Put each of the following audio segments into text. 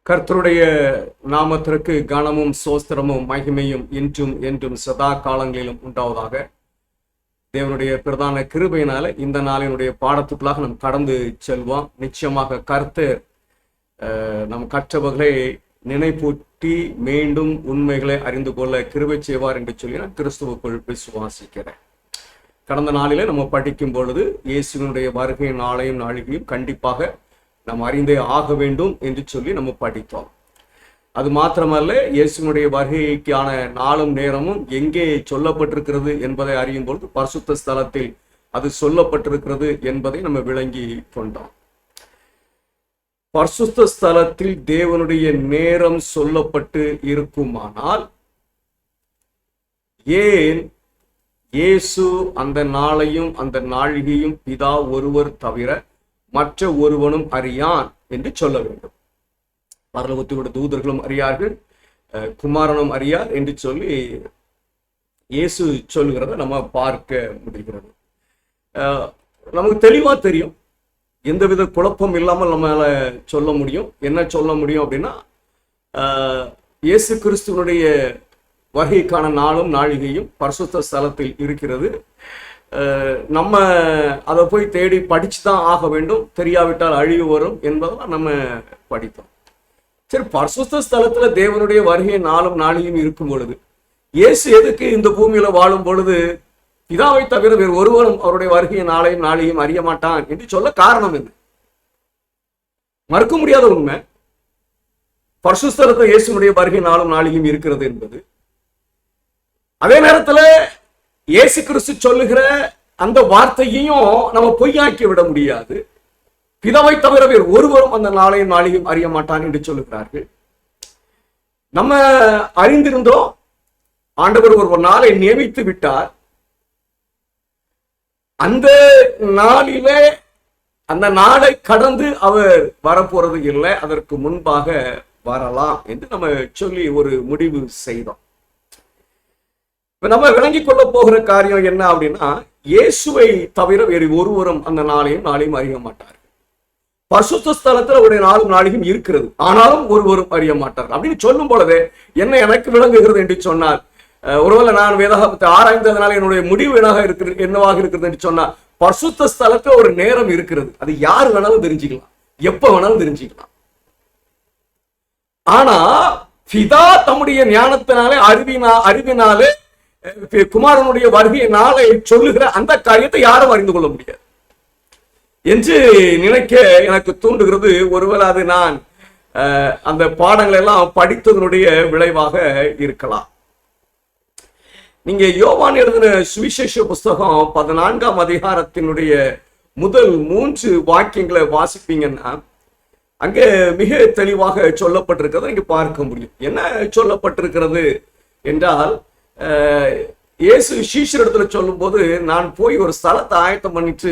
கர்த்தருடைய நாமத்திற்கு கனமும் சோஸ்திரமும் மகிமையும் இன்றும் என்றும் சதா காலங்களிலும் உண்டாவதாக. தேவனுடைய பிரதான கிருபையினால இந்த நாளினுடைய பாடத்துக்குள்ளாக நாம் கடந்து செல்வோம். நிச்சயமாக கர்த்தர் நம் கற்றவர்களை நினைப்பூட்டி மீண்டும் உண்மைகளை அறிந்து கொள்ள கிருபை செய்வார் என்று சொல்லி நான் கிறிஸ்துவுக்குள் விசுவாசிக்கிறேன். கடந்த நாளிலே நம்ம படிக்கும் பொழுது இயேசுவினுடைய வருகை நாளையும் நாளிகையும் கண்டிப்பாக நாம் அறிந்தே ஆக வேண்டும் என்று சொல்லி நம்ம படித்தோம். அது மாத்திரமல்ல, இயேசுனுடைய வருகைக்கான நாளும் நேரமும் எங்கே சொல்லப்பட்டிருக்கிறது என்பதை அறியும் பொழுது பரிசுத்த ஸ்தலத்தில் அது சொல்லப்பட்டிருக்கிறது என்பதை நம்ம விளங்கி கொண்டோம். பரிசுத்த ஸ்தலத்தில் தேவனுடைய நேரம் சொல்லப்பட்டு இருக்குமானால் ஏன் இயேசு அந்த நாளையும் அந்த நாழிகையும் பிதா ஒருவர் தவிர மற்ற ஒருவனும் அறியான் என்று சொல்ல வேண்டும்? பரலோகத்திலுள்ள தூதர்களும் அறியார்கள், குமாரனும் அறியார் என்று சொல்லி இயேசு சொல்லுகிறத நம்ம பார்க்க முடிகிறது. நமக்கு தெளிவா தெரியும், எந்தவித குழப்பம் இல்லாமல் நம்மளால சொல்ல முடியும். என்ன சொல்ல முடியும் அப்படின்னா, இயேசு கிறிஸ்துவனுடைய வருகைக்கான நாளும் நாழிகையும் பரிசுத்த ஸ்தலத்தில் இருக்கிறது. நம்ம அதை போய் தேடி படிச்சுதான் ஆக வேண்டும், தெரியாவிட்டால் அழிவு வரும் என்பதெல்லாம் நம்ம படித்தோம். சரி, பரிசுத்த ஸ்தலத்துல தேவனுடைய வருகை நாளும் நாளிகையும் இருக்கும் பொழுது இயேசு எதுக்கு இந்த பூமியில வாழும் பொழுது பிதாவை தவிர வேறு ஒருவரும் அவருடைய வருகை நாளையும் நாளிகையும் அறிய மாட்டான் என்று சொல்ல காரணம் என்ன? மறுக்க முடியாத உண்மை, பரிசுத்த ஸ்தலத்துல இயேசுனுடைய வருகை நாளும் நாளிகையும் இருக்கிறது என்பது. அதே நேரத்துல இயேசு கிறிஸ்து சொல்லுகிற அந்த வார்த்தையையும் நம்ம பொய்யாக்கி விட முடியாது. பிதாவை தவிர வேறு ஒருவரும் அந்த நாளையும் நாளையும் அறிய மாட்டான் என்று சொல்லுகிறார்கள். நம்ம அறிந்திருந்தோம், ஆண்டவர் ஒரு நாளை நியமித்து விட்டார். அந்த நாளிலே அந்த நாளை கடந்து அவர் வரப்போறது இல்லை, அதற்கு முன்பாக வரலாம் என்று நம்ம சொல்லி ஒரு முடிவு செய்தோம். இப்ப நம்ம விளங்கி கொள்ள போகிற காரியம் என்ன அப்படின்னா, இயேசுவை தவிர வேறு ஒருவரும் அந்த நாளையும் அறிய மாட்டார். பரிசுத்த ஸ்தலத்துல ஒரு நாளும் நாளிகையும் இருக்கிறது, ஆனாலும் ஒருவரும் அறிய மாட்டார் அப்படின்னு சொல்லும் பொழுதே என்ன எனக்கு விளங்குகிறது என்று சொன்னால், ஒருவேளை நான் வேதாகமத்தை ஆராய்ந்ததுனால என்னுடைய முடிவு என்னவாக இருக்கிறது என்று சொன்னால், பரிசுத்த ஸ்தலத்துல ஒரு நேரம் இருக்கிறது. அது யார் வேணாலும் தெரிஞ்சுக்கலாம், எப்ப வேணாலும் தெரிஞ்சுக்கலாம். ஆனா பிதா தம்முடைய ஞானத்தினாலே அறிவினாலே குமாரனுடைய வருகை நாளை சொல்லுகிற அந்த காரியத்தை யாரும் அறிந்து கொள்ள முடியாது என்று நினைக்க எனக்கு தூண்டுகிறது. ஒருவேளை அது நான் அந்த பாடங்கள் எல்லாம் படித்ததனுடைய விளைவாக இருக்கலாம். நீங்க யோவான் எழுதின சுவிசேஷ புஸ்தகம் 14ஆம் அதிகாரத்தினுடைய முதல் 3 வாக்கியங்களை வாசிப்பீங்கன்னா அங்க மிக தெளிவாக சொல்லப்பட்டிருக்கிறத நீங்க பார்க்க முடியும். என்ன சொல்லப்பட்டிருக்கிறது என்றால், இயேசு சீஷரிடத்துல சொல்லும் போது, நான் போய் ஒரு ஸ்தலத்தை ஆயத்தம் பண்ணிட்டு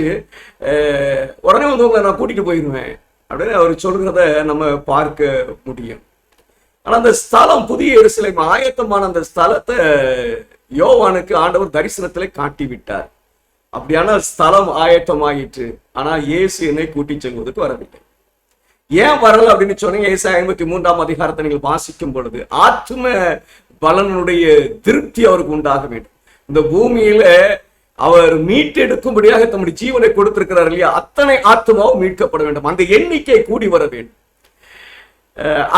உடனே வந்து உங்களை நான் கூட்டிட்டு போயிடுவேன் அப்படின்னு அவர் சொல்கிறத நம்ம பார்க்க முடியும். ஆனா அந்த ஸ்தலம், புதிய எருசலேம் ஆயத்தமான அந்த ஸ்தலத்தை யோவானுக்கு ஆண்டவர் தரிசனத்திலே காட்டி விட்டார். அப்படியான ஸ்தலம் ஆயத்தமாயிற்று. ஆனா இயேசு என்னை கூட்டி செல்வதற்கு வரவில்லை. ஏன் வரல அப்படின்னு சொன்னீங்க, ஏசாயா 53ஆம் அதிகாரத்தை நீங்கள் வாசிக்கும் பொழுது, ஆத்ம பலனுடைய திருப்தி அவருக்கு உண்டாக வேண்டும். இந்த பூமியில அவர் மீட்டெடுக்கும்படியாக தம்முடைய ஜீவனை கொடுத்திருக்கிறார் இல்லையா, அத்தனை ஆத்மாவும் மீட்கப்பட வேண்டும், அந்த எண்ணிக்கை கூடி வர வேண்டும்.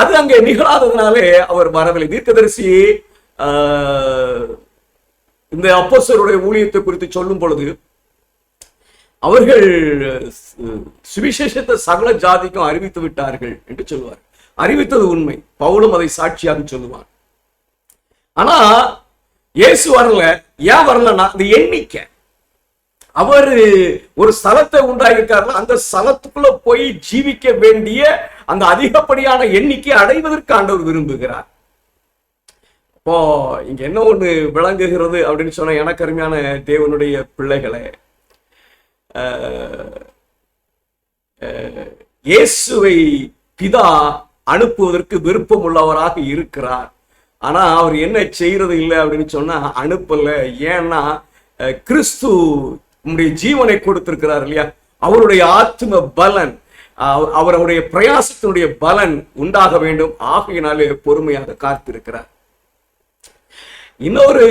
அது அங்கே நிகழாததுனாலே அவர் வரவில்லை. தீர்க்கதரிசி இந்த அப்போஸ்தலருடைய ஊழியத்தை குறித்து சொல்லும் பொழுது, அவர்கள் சுவிசேஷத்தை சகல ஜாதிக்கும் அறிவித்து விட்டார்கள் என்று சொல்லுவார். அறிவித்தது உண்மை, பவுலும் அதை சாட்சியாக சொல்லுவார். ஆனா இயேசு வரல. ஏன் வரலன்னா, அந்த எண்ணிக்கை, அவர் ஒரு ஸ்தலத்தை உண்டாயிருக்காருன்னா அந்த ஸ்தலத்துக்குள்ள போய் ஜீவிக்க வேண்டிய அந்த அதிகப்படியான எண்ணிக்கை அடைவதற்கு ஆண்டவர் விரும்புகிறார். இப்போ இங்க என்ன ஒண்ணு விளங்குகிறது அப்படின்னு சொன்ன, எனக்கு அருமையான தேவனுடைய பிள்ளைகளை, இயேசுவை பிதா அனுப்புவதற்கு விருப்பம் உள்ளவராக இருக்கிறார். ஆனா அவர் என்ன செய்யறது இல்லை அப்படின்னு சொன்னா, அனுப்பல. ஏன்னா கிறிஸ்து நம்முடைய ஜீவனை கொடுத்திருக்கிறார் இல்லையா, அவருடைய ஆத்ம பலன், அவருடைய பிரயாசத்தினுடைய பலன் உண்டாக வேண்டும். ஆகையினாலே பொறுமையாக காத்திருக்கிறார். இன்னொரு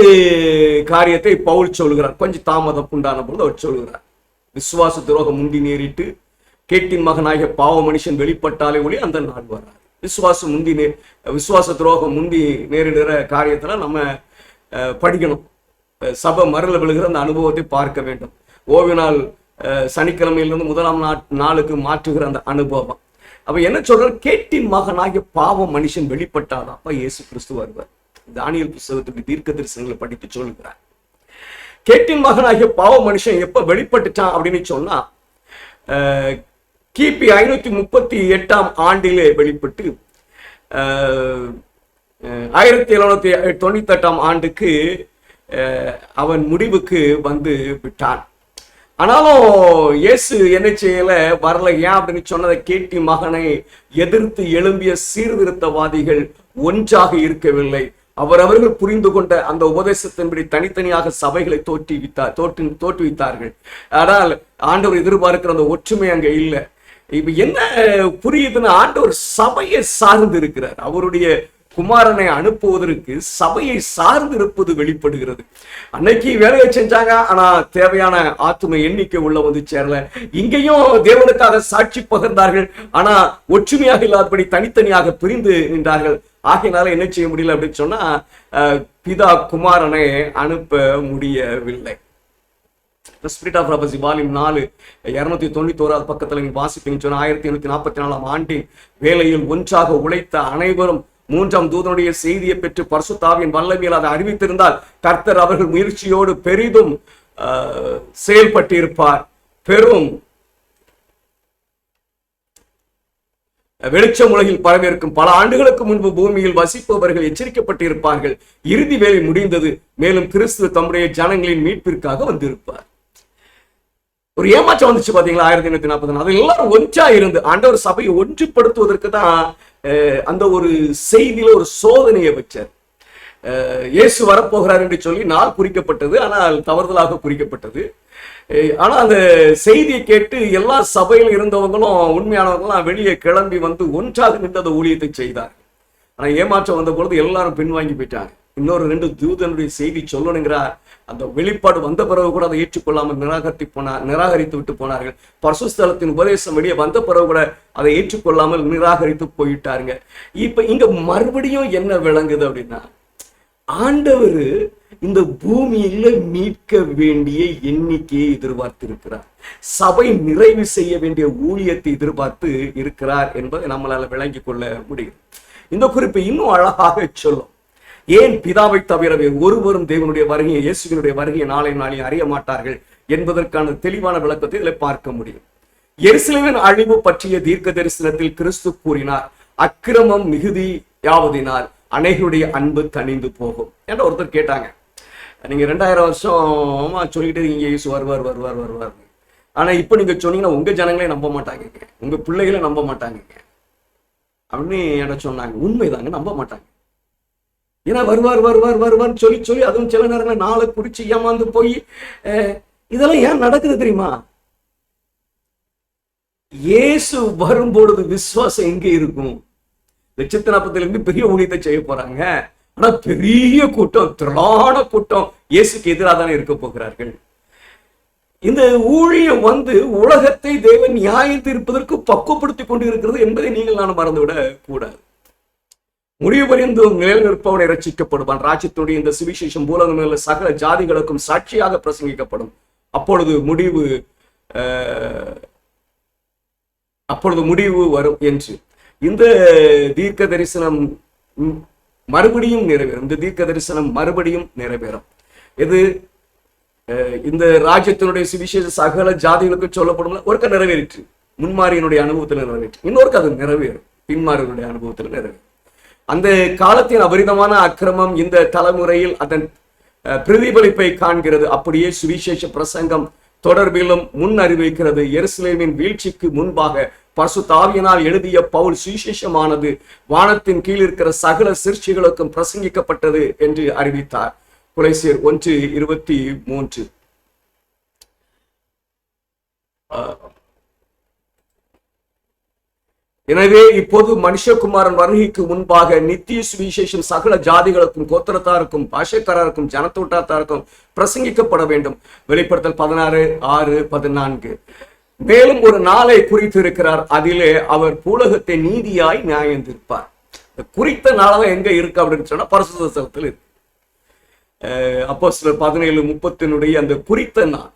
காரியத்தை பவுல் சொல்கிறார். கொஞ்சம் தாமதம் உண்டான பொழுது அவர் சொல்கிறார், விசுவாச துரோகம் முந்தி நேரிட்டு கேட்டின் மகனாகிய பாவ மனுஷன் வெளிப்பட்டாலே ஒளி அந்த நாள் வராது. விசுவாச துரோகம் முந்தி நேரிடுற காரியத்துல நம்ம படிக்கணும். சபை மரல விழுகிற அந்த அனுபவத்தை பார்க்க வேண்டும். ஓய்வு சனிக்கிழமையிலிருந்து முதலாம் நாளுக்கு மாற்றுகிற அந்த அனுபவம். அப்ப என்ன சொல்ற, கேட்டின் மகனாகிய பாவ மனுஷன் வெளிப்பட்டாதான் அப்ப இயேசு கிறிஸ்து வருவார். தானியேல் புத்தகத்துடைய தீர்க்க தரிசனங்களை படித்து சொல்லுகிறார். கேட்டின் மகனாகிய பாவ மனுஷன் எப்ப வெளிப்பட்டுட்டான் அப்படின்னு சொன்னா, கிபி 538 ஆண்டிலே வெளிப்பட்டு 1798 ஆண்டுக்கு அவன் முடிவுக்கு வந்து விட்டான். ஆனாலும் இயேசு என்ன செய்யல, வரல. ஏன் அப்படின்னு சொன்னதை, கேட்டி மகனை எதிர்த்து எழும்பிய சீர்திருத்தவாதிகள் ஒன்றாக இருக்கவில்லை. அவர்கள் புரிந்து கொண்ட அந்த உபதேசத்தின்படி தனித்தனியாக சபைகளை தோற்றுவித்தார்கள். ஆனால் ஆண்டவர் எதிர்பார்க்கிற அந்த ஒற்றுமை அங்க இல்லை. இப்ப என்ன புரியுதுன்னா, ஆண்டவர் சபையை சார்ந்து இருக்கிறார். அவருடைய குமாரனை அனுப்புவதற்கு சபையை சார்ந்து இருப்பது வெளிப்படுகிறது. அன்னைக்கு வேலையை செஞ்சாங்க, ஆனா தேவையான ஆத்தும எண்ணிக்கை உள்ள வந்து சேரல. இங்கேயும் தேவனுக்காக சாட்சி பகிர்ந்தார்கள், ஆனா ஒற்றுமையாக இல்லாதபடி தனித்தனியாக பிரிந்து நின்றார்கள். ஆகையினால என்ன செய்ய முடியல அப்படின்னு சொன்னா, பிதா குமாரனை அனுப்ப முடியவில்லை. ஸ்பிரிட் ஆஃப் ப்ராபசி வால்யூம் 4 291 பக்கத்துல நீங்க வாசிப்பீங்கன்னு சொன்னா, 1844 ஆண்டின் வேலையில் ஒன்றாக உழைத்த அனைவரும் 3ஆம் தூதனுடைய செய்தியை பெற்று பரிசுத்தாவின் வல்லமையில் அதை அறிவித்திருந்தால் கர்த்தர் அவர்கள் முயற்சியோடு பெரிதும் செயல்பட்டிருப்பார். பெரும் வெளிச்சம் உலகில் பரவியிருக்கும். பல ஆண்டுகளுக்கு முன்பு பூமியில் வசிப்பவர்கள் எச்சரிக்கப்பட்டிருப்பார்கள். இறுதி வேலை முடிந்தது, மேலும் கிறிஸ்து தம்முடைய ஜனங்களின் மீட்பிற்காக வந்திருப்பார். ஒரு ஏமாற்றம் வந்துச்சு பாத்தீங்களா 1840. அது எல்லாரும் ஒன்றா இருந்து ஆண்டவர் சபையை ஒன்றுபடுத்துவதற்கு தான் அந்த ஒரு செய்தியில ஒரு சோதனையை வச்சார். இயேசு வரப்போகிறார் என்று சொல்லி நாள் குறிக்கப்பட்டது, ஆனால் தவறுதலாக குறிக்கப்பட்டது. ஆனா அந்த செய்தியை கேட்டு எல்லா சபையில் இருந்தவங்களும் உண்மையானவங்களும் வெளியே கிளம்பி வந்து ஒன்றாக நின்று அந்த ஊழியத்தை செய்தார். ஆனா ஏமாற்றம் வந்த பொழுது எல்லாரும் பின்வாங்கி போயிட்டாங்க. இன்னொரு 2 தூதனுடைய செய்தி சொல்லணுங்கிறார். அந்த வெளிப்பாடு வந்த பிறகு கூட அதை ஏற்றுக்கொள்ளாமல் நிராகரித்து விட்டு போனார்கள். பரிசுத்தலத்தின் உபதேசம் வெளியே வந்த பிறகு கூட அதை ஏற்றுக்கொள்ளாமல் நிராகரித்து போயிட்டாருங்க. இப்ப இங்க மறுபடியும் என்ன விளங்குது அப்படின்னா, ஆண்டவர் இந்த பூமியில மீட்க வேண்டிய எண்ணிக்கையை எதிர்பார்த்து இருக்கிறார். சபை நிறைவு செய்ய வேண்டிய ஊழியத்தை எதிர்பார்த்து இருக்கிறார் என்பதை நம்மளால விளங்கிக் கொள்ள முடியும். இந்த குறிப்பு இன்னும் அழகாக சொல்லும். ஏன் பிதாவை தவிர ஒருவரும் தேவனுடைய வருகையை, இயேசுவினுடைய வருகையை நாளையும் அறிய மாட்டார்கள் என்பதற்கான தெளிவான விளக்கத்தை இதில் பார்க்க முடியும். எருசலேமின் அழிவு பற்றிய தீர்க்க தரிசனத்தில் கிறிஸ்து கூறினார், அக்கிரமம் மிகுதியாவதினால் அநேகருடைய அன்பு தணிந்து போகும் என்ற ஒருத்தர் கேட்டாங்க. நீங்க 2000 வருஷமா சொல்லிட்டு இருக்கீங்க இயேசு வருவார் வருவார் வருவார், ஆனா இப்ப நீங்க சொன்னீங்கன்னா உங்க ஜனங்களே நம்ப மாட்டாங்க, உங்க பிள்ளைகளை நம்ப மாட்டாங்க அப்படின்னு என்ன சொன்னாங்க. உண்மைதாங்க, நம்ப மாட்டாங்க. ஏன்னா வருவார் வருவார் வருவார்னு சொல்லி சொல்லி அதுவும் சில நேரங்கள் நாளை குறிச்சு ஏமாந்து போய் இதெல்லாம் ஏன் நடக்குது தெரியுமா? இயேசு வரும்பொழுது விசுவாசம் எங்கே இருக்கும்? 140,000 பெரிய ஊழியத்தை செய்ய போறாங்க. ஆனா பெரிய கூட்டம், திரளான கூட்டம் இயேசுக்கு எதிராக தானே இருக்க போகிறார்கள். இந்த ஊழியம் உலகத்தை தேவன் நியாயம் தீர்ப்பதற்கு பக்குவப்படுத்தி கொண்டு இருக்கிறது என்பதை நீங்கள் நான் மறந்துவிடக் கூடாது. முடிவு பரிந்தும் நிலை நிற்பவனை ரட்சிக்கப்படுவான். ராஜ்யத்துடைய இந்த சுவிசேஷம் பூலகங்களில் சகல ஜாதிகளுக்கும் சாட்சியாக பிரசங்கிக்கப்படும். அப்பொழுது முடிவு வரும் என்று இந்த தீர்க்க தரிசனம் மறுபடியும் நிறைவேறும். இந்த தீர்க்க தரிசனம் மறுபடியும் நிறைவேறும். இது இந்த ராஜ்யத்தினுடைய சுவிசேஷ சகல ஜாதிகளுக்கு சொல்லப்படும். ஒருக்க நிறைவேறிற்று, முன்மாரியினுடைய அனுபவத்தில் நிறைவேற்று. இன்னொருக்கு அது நிறைவேறும், பின்மாரியினுடைய அனுபவத்தில் நிறைவேறும். அந்த காலத்தின் அபரிதமான அக்கிரமம் இந்த தலைமுறையில் அதன் பிரதிபலிப்பை காண்கிறது. அப்படியே சுவிசேஷ பிரசங்கம் தொடர்பிலும் முன் அறிவிக்கிறது. எருசலேமின் வீழ்ச்சிக்கு முன்பாக பரிசுத்த ஆவியினால் எழுதிய பவுல் சுவிசேஷமானது வானத்தின் கீழ் இருக்கிற சகல சிருஷ்டிகளுக்கும் பிரசங்கிக்கப்பட்டது என்று அறிவித்தார். கொலைசியர் 1:23. எனவே இப்போது மனுஷகுமாரன் வருகைக்கு முன்பாக நித்திய சுவிசேஷம் சகல ஜாதிகளுக்கும், கோத்திரத்தாருக்கும், பாஷைக்காரருக்கும், ஜனத்தோட்டத்தாருக்கும் பிரசங்கிக்கப்பட வேண்டும். வெளிப்படுத்தல் 16:6-14. மேலும் ஒரு நாளை குறித்து இருக்கிறார். அதிலே அவர் பூலகத்தை நீதியாய் நியாயந்திருப்பார். குறித்த நாளாக எங்க இருக்கு அப்படின்னு சொன்னா பரிசுத்த ஸ்தலத்தில் இருக்கு. அப்போஸ்தலர் 17:30 அந்த குறித்த நாள்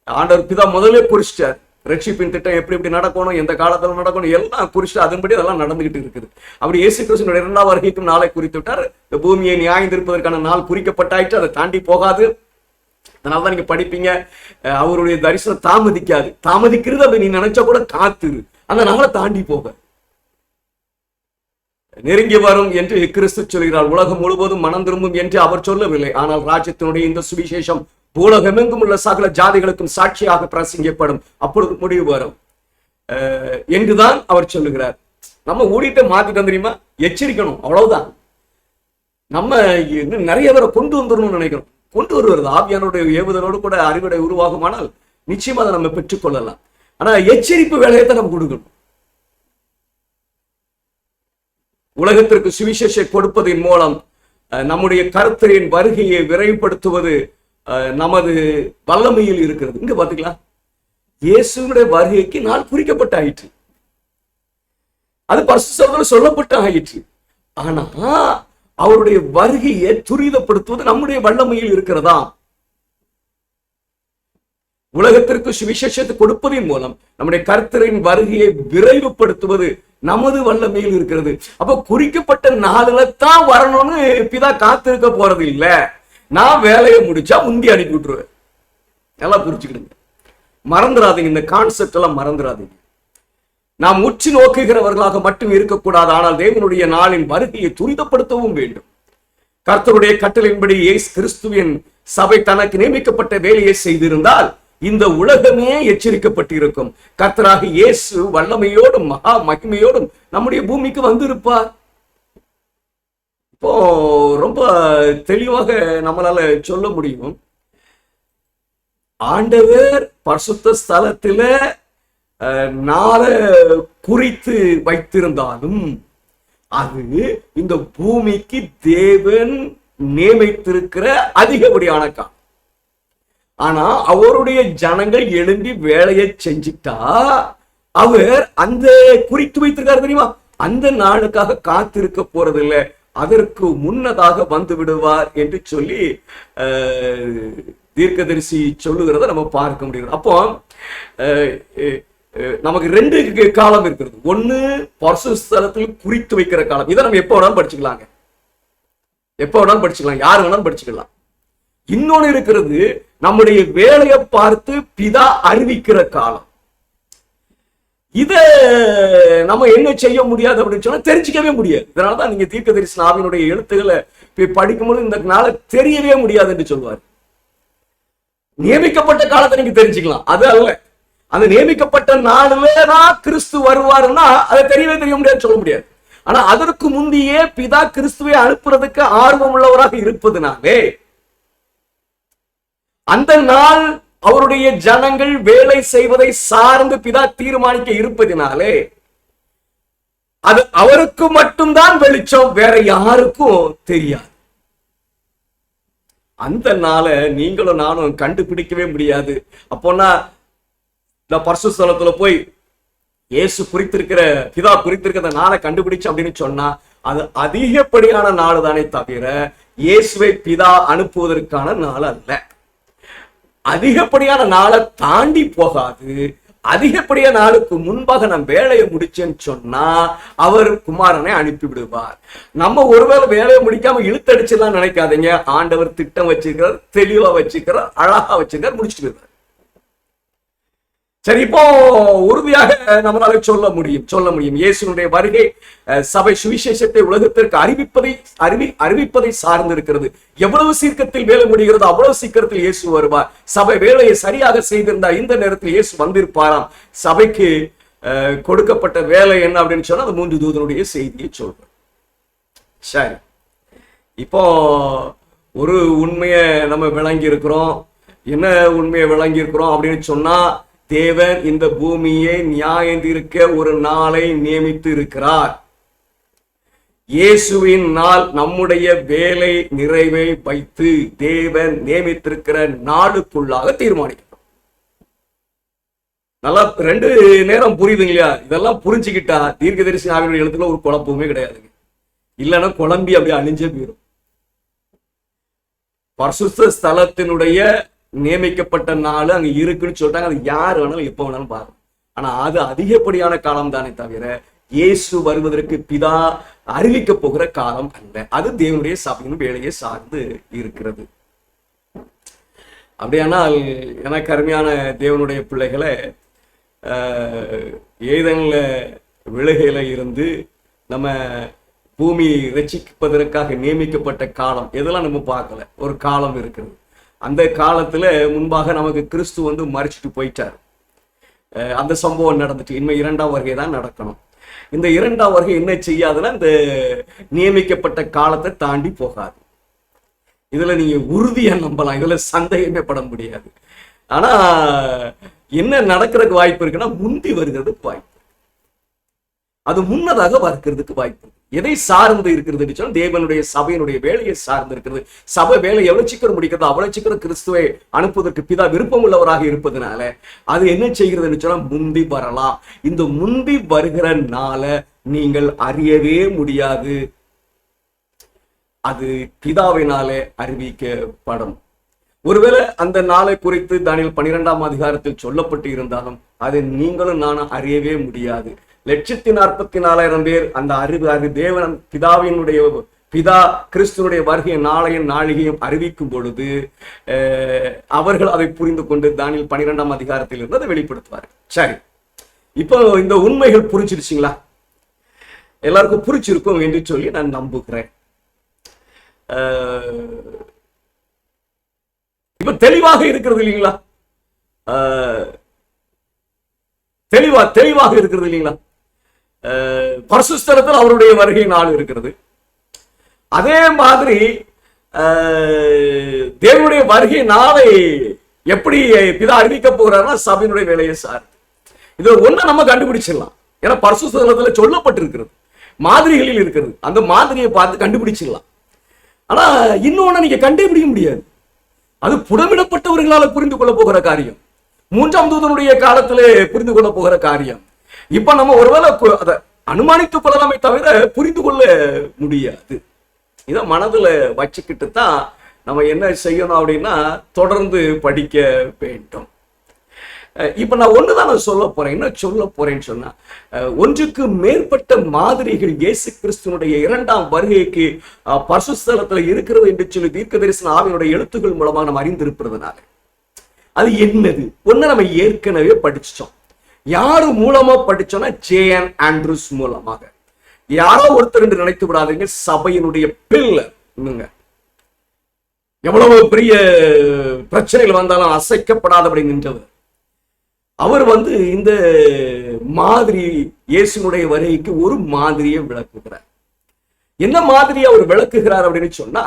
ஆண்டவர் பிதா முதலே குறிச்சிட்டார். ரட்சிப்பின் திட்டம் எப்படி எப்படி நடக்கணும், எந்த காலத்துல நடக்கணும் எல்லாம் குறிச்சு அதன்படி அதெல்லாம் நடந்துகிட்டு இருக்குது. அப்படி இயேசு கிறிஸ்துவினுடைய 2ஆம் வருகைக்கும் நாளை குறித்து விட்டார். இந்த பூமியை நியாயந்திருப்பதற்கான நாள் குறிக்கப்பட்டாயிற்று. அதை தாண்டி போகாது. அதனாலதான் நீங்க படிப்பீங்க, அவருடைய தரிசனம் தாமதிக்காது. தாமதிக்கிறது அப்படி நீ நினைச்சா கூட காத்துரு, அந்த நாளை தாண்டி போக நெருங்கி வரும் என்று கிறிஸ்து சொல்கிறார். உலகம் முழுவதும் மனம் திரும்பும் என்று அவர் சொல்லவில்லை. ஆனால் ராஜ்யத்தினுடைய இந்த சுவிசேஷம் உலகமெங்கும் உள்ள சகல ஜாதிகளுக்கும் சாட்சியாக பிரசங்கிக்கப்படும், அப்பொழுது முடிவு வரும் என்றுதான் அவர் சொல்லுகிறார். நம்ம ஊழியத்தை மாத்திட்டோம் தெரியுமா, எச்சரிக்கணும், அவ்வளவுதான். நம்ம இன்னும் நிறைய பேரை கொண்டு வந்துடணும்னு நினைக்கிறோம். கொண்டு வருவது ஆவியானுடைய ஏவுதலோடு கூட அறிவுடை உருவாகுமானால் நிச்சயமா அதை நம்ம பெற்றுக்கொள்ளலாம். ஆனா எச்சரிப்பு வேலையத்தை நம்ம கொடுக்கணும். உலகத்திற்கு சுவிசேஷம் கொடுப்பதன் மூலம் நம்முடைய கர்த்தரின் வருகையை விரைவுபடுத்துவது நமது வல்லமையில் இருக்கிறது. இங்க பாத்தீங்களா, இயேசுடைய வருகைக்கு நாள் குறிக்கப்பட்ட ஆயிற்று. அது பரிசுத்தத்தில் சொல்லப்பட்டு ஆயிற்று. ஆனா அவருடைய வருகையை துரிதப்படுத்துவது நம்முடைய வல்லமையில் இருக்கிறதா? உலகத்திற்கு சுவிசேஷத்தை கொடுப்பதன் மூலம் நம்முடைய கர்த்தரின் வருகையை விரைவுபடுத்துவது நமது வல்லமையில் இருக்கிறது. அப்ப குறிக்கப்பட்ட நாளுல தான் வரணும்னு பிதா காத்திருக்க போறது இல்ல. நான் வேலையை முடிச்சா முந்தி அனுப்பி விட்டுருவேன். நல்லா புரிச்சுக்கிடுங்க, மறந்துடாதீங்க, இந்த கான்செப்ட் எல்லாம் மறந்துடாதீங்க. நாம் உச்சி நோக்குகிறவர்களாக மட்டும் இருக்கக்கூடாது, ஆனால் தேவனுடைய நாளின் வருகையை துரிதப்படுத்தவும் வேண்டும். கர்த்தருடைய கட்டளையின்படி இயேசு கிறிஸ்துவின் சபை தனக்கு நியமிக்கப்பட்ட வேலையை செய்திருந்தால் இந்த உலகமே எச்சரிக்கப்பட்டிருக்கும். கர்த்தராக இயேசு வல்லமையோடும் மகா மகிமையோடும் நம்முடைய பூமிக்கு வந்திருப்பார். இப்போ ரொம்ப தெளிவாக நம்மளால சொல்ல முடியும். ஆண்டவர் பரிசுத்த ஸ்தலத்தில நாளை குறித்து வைத்திருந்தாலும் அது இந்த பூமிக்கு தேவன் நியமித்திருக்கிற அதிகப்படியான காலம். ஆனா அவருடைய ஜனங்கள் எழும்பி வேலையை செஞ்சுட்டா அவர் அந்த குறித்து வைத்திருக்காரு தெரியுமா, அந்த நாளுக்காக காத்திருக்க போறதில்லை, அதற்கு முன்னதாக வந்து விடுவார் என்று சொல்லி தீர்க்கதரிசி சொல்லுகிறத நம்ம பார்க்க முடியும். அப்போ நமக்கு ரெண்டு காலம் இருக்கிறது. ஒண்ணு பரிசுத்த ஸ்தலத்தில் குறித்து வைக்கிற காலம், இதை நம்ம எப்ப வேணாலும் படிச்சுக்கலாங்க, எப்ப வேணாலும் படிச்சுக்கலாம், யாரு வேணாலும் படிச்சுக்கலாம். இன்னொன்னு இருக்கிறது நம்முடைய வேலையை பார்த்து பிதா அறிவிக்கிற காலம். இத நம்ம என்ன செய்ய முடியாது அப்படின்னு சொன்னா தெரிஞ்சுக்கவே முடியாது. இதனாலதான் நீங்க தீர்க்கதரிசி ஆவியினுடைய எழுத்துக்களை படிக்கும்போது இந்த நாளை தெரியவே முடியாது என்று சொல்வார். நியமிக்கப்பட்ட காலத்தை நீங்க தெரிஞ்சுக்கலாம், அது அல்ல. அந்த நியமிக்கப்பட்ட நாளுலதான் கிறிஸ்து வருவாருன்னா அதை தெரியவே தெரிய முடியாது, சொல்ல முடியாது. ஆனா அதற்கு முந்தையே பிதா கிறிஸ்துவை அனுப்புறதுக்கு ஆர்வம் உள்ளவராக இருப்பதுனாலே அந்த நாள் அவருடைய ஜனங்கள் வேலை செய்வதை சார்ந்து பிதா தீர்மானிக்க இருப்பதினாலே அது அவருக்கு மட்டும்தான் வெளிச்சம், வேற யாருக்கும் தெரியாது. அந்த நாளை நீங்களும் நானும் கண்டுபிடிக்கவே முடியாது. அப்போனா இந்த பரிசுத்த ஸ்தலத்துல போய் இயேசு குறித்திருக்கிற பிதா குறித்திருக்கிற நாளை கண்டுபிடிச்சு அப்படின்னு சொன்னா அது அதிகப்படியான நாள் தானே தவிர இயேசுவை பிதா அனுப்புவதற்கான நாள் அல்ல. அதிகப்படியான நாளை தாண்டி போகாது. அதிகப்படியான நாளுக்கு முன்பாக நான் வேலையை முடிச்சேன்னு சொன்னா அவர் குமாரனை அனுப்பி விடுவார். நம்ம ஒருவேளை வேலையை முடிக்காம இழுத்தடிச்சுலாம் நினைக்காதீங்க. ஆண்டவர் திட்டம் வச்சிருக்கிறார், தெளிவா வச்சிருக்கிறார், அழகா வச்சிருக்கார், முடிச்சுட்டு இருக்கார். சரி, இப்போ உறுதியாக நம்மளால சொல்ல முடியும் இயேசுனுடைய வருகை சபை சுவிசேஷத்தை உலகத்திற்கு அறிவிப்பதை சார்ந்து இருக்கிறது. எவ்வளவு சீக்கிரத்தில் வேலை முடிகிறதோ அவ்வளவு சீக்கிரத்தில் இயேசு வருவார். சபை வேலையை சரியாக செய்திருந்தா இந்த நேரத்தில் இயேசு வந்திருப்பாராம். சபைக்கு கொடுக்கப்பட்ட வேலை என்ன அப்படின்னு சொன்னா அந்த 3 தூதனுடைய செய்தியை சொல்றேன். சரி, இப்போ ஒரு உண்மையை நம்ம விளங்கி இருக்கிறோம். என்ன உண்மையை விளங்கி இருக்கிறோம் அப்படின்னு சொன்னா, தேவன் இந்த பூமியை நியாயந்தீர்க்க ஒரு நாளை நியமித்து இருக்கிறார். இயேசுவின் நாள் நம்முடைய வேலை நிறைவை வைத்து தேவன் நியமித்திருக்கிற நாளுக்குள்ளாக தீர்மானிக்கும். நல்லா 2 நேரம் புரியுதுங்களா? இதெல்லாம் புரிஞ்சுக்கிட்டா தீர்க்கதரிசி ஆவியுடைய எழுத்துல ஒரு குழப்பமே கிடையாதுங்க. இல்லைன்னா குழம்பி அப்படியே அழிஞ்சே போயிடும். பரிசுத்த ஸ்தலத்தினுடைய நியமிக்கப்பட்ட நாள் அங்க இருக்குன்னு சொல்லிட்டாங்க. அது யார் வேணாலும் எப்ப வேணாலும் பாருங்க. ஆனா அது அதிகப்படியான காலம் தானே தவிர இயேசு வருவதற்கு பிதா அறிவிக்க போகிற காலம் அல்ல. அது தேவனுடைய சபையின் வேலையை சார்ந்து இருக்கிறது. அப்படியானால் எனக்கு அருமையான தேவனுடைய பிள்ளைகளை, ஏதன்ல விலகையில இருந்து நம்ம பூமி ரட்சிப்பதற்காக நியமிக்கப்பட்ட காலம் எதெல்லாம் நம்ம பார்க்கல. ஒரு காலம் இருக்கிறது. அந்த காலத்துல முன்பாக நமக்கு கிறிஸ்து வந்து மறிச்சிட்டு போயிட்டார். அந்த சம்பவம் நடந்துட்டு இனிமே 2ஆம் வருகை தான் நடக்கணும். இந்த 2ஆம் வருகை என்ன செய்யாதுன்னா இந்த நியமிக்கப்பட்ட காலத்தை தாண்டி போகாது. இதுல நீங்க உறுதியா நம்பலாம். இதுல சந்தேகமே பட முடியாது. ஆனா என்ன நடக்கிறதுக்கு வாய்ப்பு இருக்குன்னா முந்தி வருகிறதுக்கு வாய்ப்பு. அது முன்னதாக வருகிறதுக்கு வாய்ப்பு. எதை சார்ந்து இருக்கிறது சொன்னா தேவனுடைய சபையினுடைய வேலையை சார்ந்து இருக்கிறது. சபை வேலை எவ்வளவு சீக்கிரம் முடிக்கிறதோ அவ்வளவு சீக்கிரம் கிறிஸ்துவை அனுப்புவதற்கு பிதா விருப்பம் உள்ளவராக இருப்பதனால அது என்ன செய்கிறதுன்னு சொன்னா முந்தி வரலாம். இந்த முந்தி வருகிற நாள நீங்கள் அறியவே முடியாது. அது பிதாவினாலே அறிவிக்கப்படும். ஒருவேளை அந்த நாளை குறித்து தானியேல் 12ஆம் அதிகாரத்தில் சொல்லப்பட்டு இருந்தாலும் அதை நீங்களும் நானும் அறியவே முடியாது. 1,44,000 பேர் அந்த அறிவு தேவன் பிதாவினுடைய பிதா கிறிஸ்துவனுடைய வருகை நாளையும் நாளிகையும் அறிவிக்கும் பொழுது அவர்கள் அதை புரிந்து கொண்டு தானியேல் 12ஆம் அதிகாரத்தில் இருந்து அதை வெளிப்படுத்துவார். சரி, இப்போ இந்த உண்மைகள் புரிஞ்சிருச்சுங்களா? எல்லாருக்கும் புரிச்சிருக்கும் என்று சொல்லி நான் நம்புகிறேன். இப்ப தெளிவாக இருக்கிறது இல்லைங்களா? தெளிவாக இருக்கிறது இல்லைங்களா? பரிசுத்தலத்தில் அவருடைய வருகை நாள் இருக்கிறது. அதே மாதிரி தேவனுடைய வருகை நாளை எப்படி பிதா அறிவிக்க போகிறார்னா சபையினுடைய வேலையை சார். இது ஒண்ணு நம்ம கண்டுபிடிச்சிடலாம். ஏன்னா பரிசுத்தலத்துல சொல்லப்பட்டிருக்கிறது, மாதிரிகளில் இருக்கிறது. அந்த மாதிரியை பார்த்து கண்டுபிடிச்சிடலாம். ஆனா இன்னொன்னு நீங்க கண்டுபிடிக்க முடியாது. அது புடமிடப்பட்டவர்களால புரிந்து கொள்ள போகிற காரியம். 3ஆம் தூதனுடைய காலத்திலே புரிந்து கொள்ள போகிற காரியம். இப்ப நம்ம ஒருவேளை அதை அனுமானித்துக் கொள்ளலாமே தவிர புரிந்து கொள்ள முடியாது. இதை மனதுல வச்சுக்கிட்டு தான் நம்ம என்ன செய்யணும் அப்படின்னா தொடர்ந்து படிக்க வேண்டும். இப்ப நான் ஒண்ணுதான் நான் சொல்ல போறேன். என்ன சொல்ல போறேன்னு சொன்னா, ஒன்றுக்கு மேற்பட்ட மாதிரிகள் இயேசு கிறிஸ்துவனுடைய 2ஆம் வருகைக்கு பரிசுத்தலத்துல இருக்கிறது என்று சொல்லி தீர்க்கதரிசன ஆவியினுடைய எழுத்துக்கள் மூலமாக நம்ம அறிந்திருப்பதனால அது என்னது ஒண்ணு நம்ம ஏற்கனவே படிச்சிட்டோம். யாரு மூலமா படிச்சோம்னா ஜே.என். ஆண்ட்ரூஸ் மூலமாக. யாரோ ஒருத்தர் என்று நினைத்து விடாதீங்க. சபையினுடைய பில்லர். எவ்வளவு பெரிய பிரச்சனைகள் வந்தாலும் அசைக்கப்படாதபடி நின்றவர். அவர் இந்த மாதிரி இயேசுனுடைய வருகைக்கு ஒரு மாதிரியை விளக்குகிறார். என்ன மாதிரி அவர் விளக்குகிறார் அப்படின்னு சொன்னா,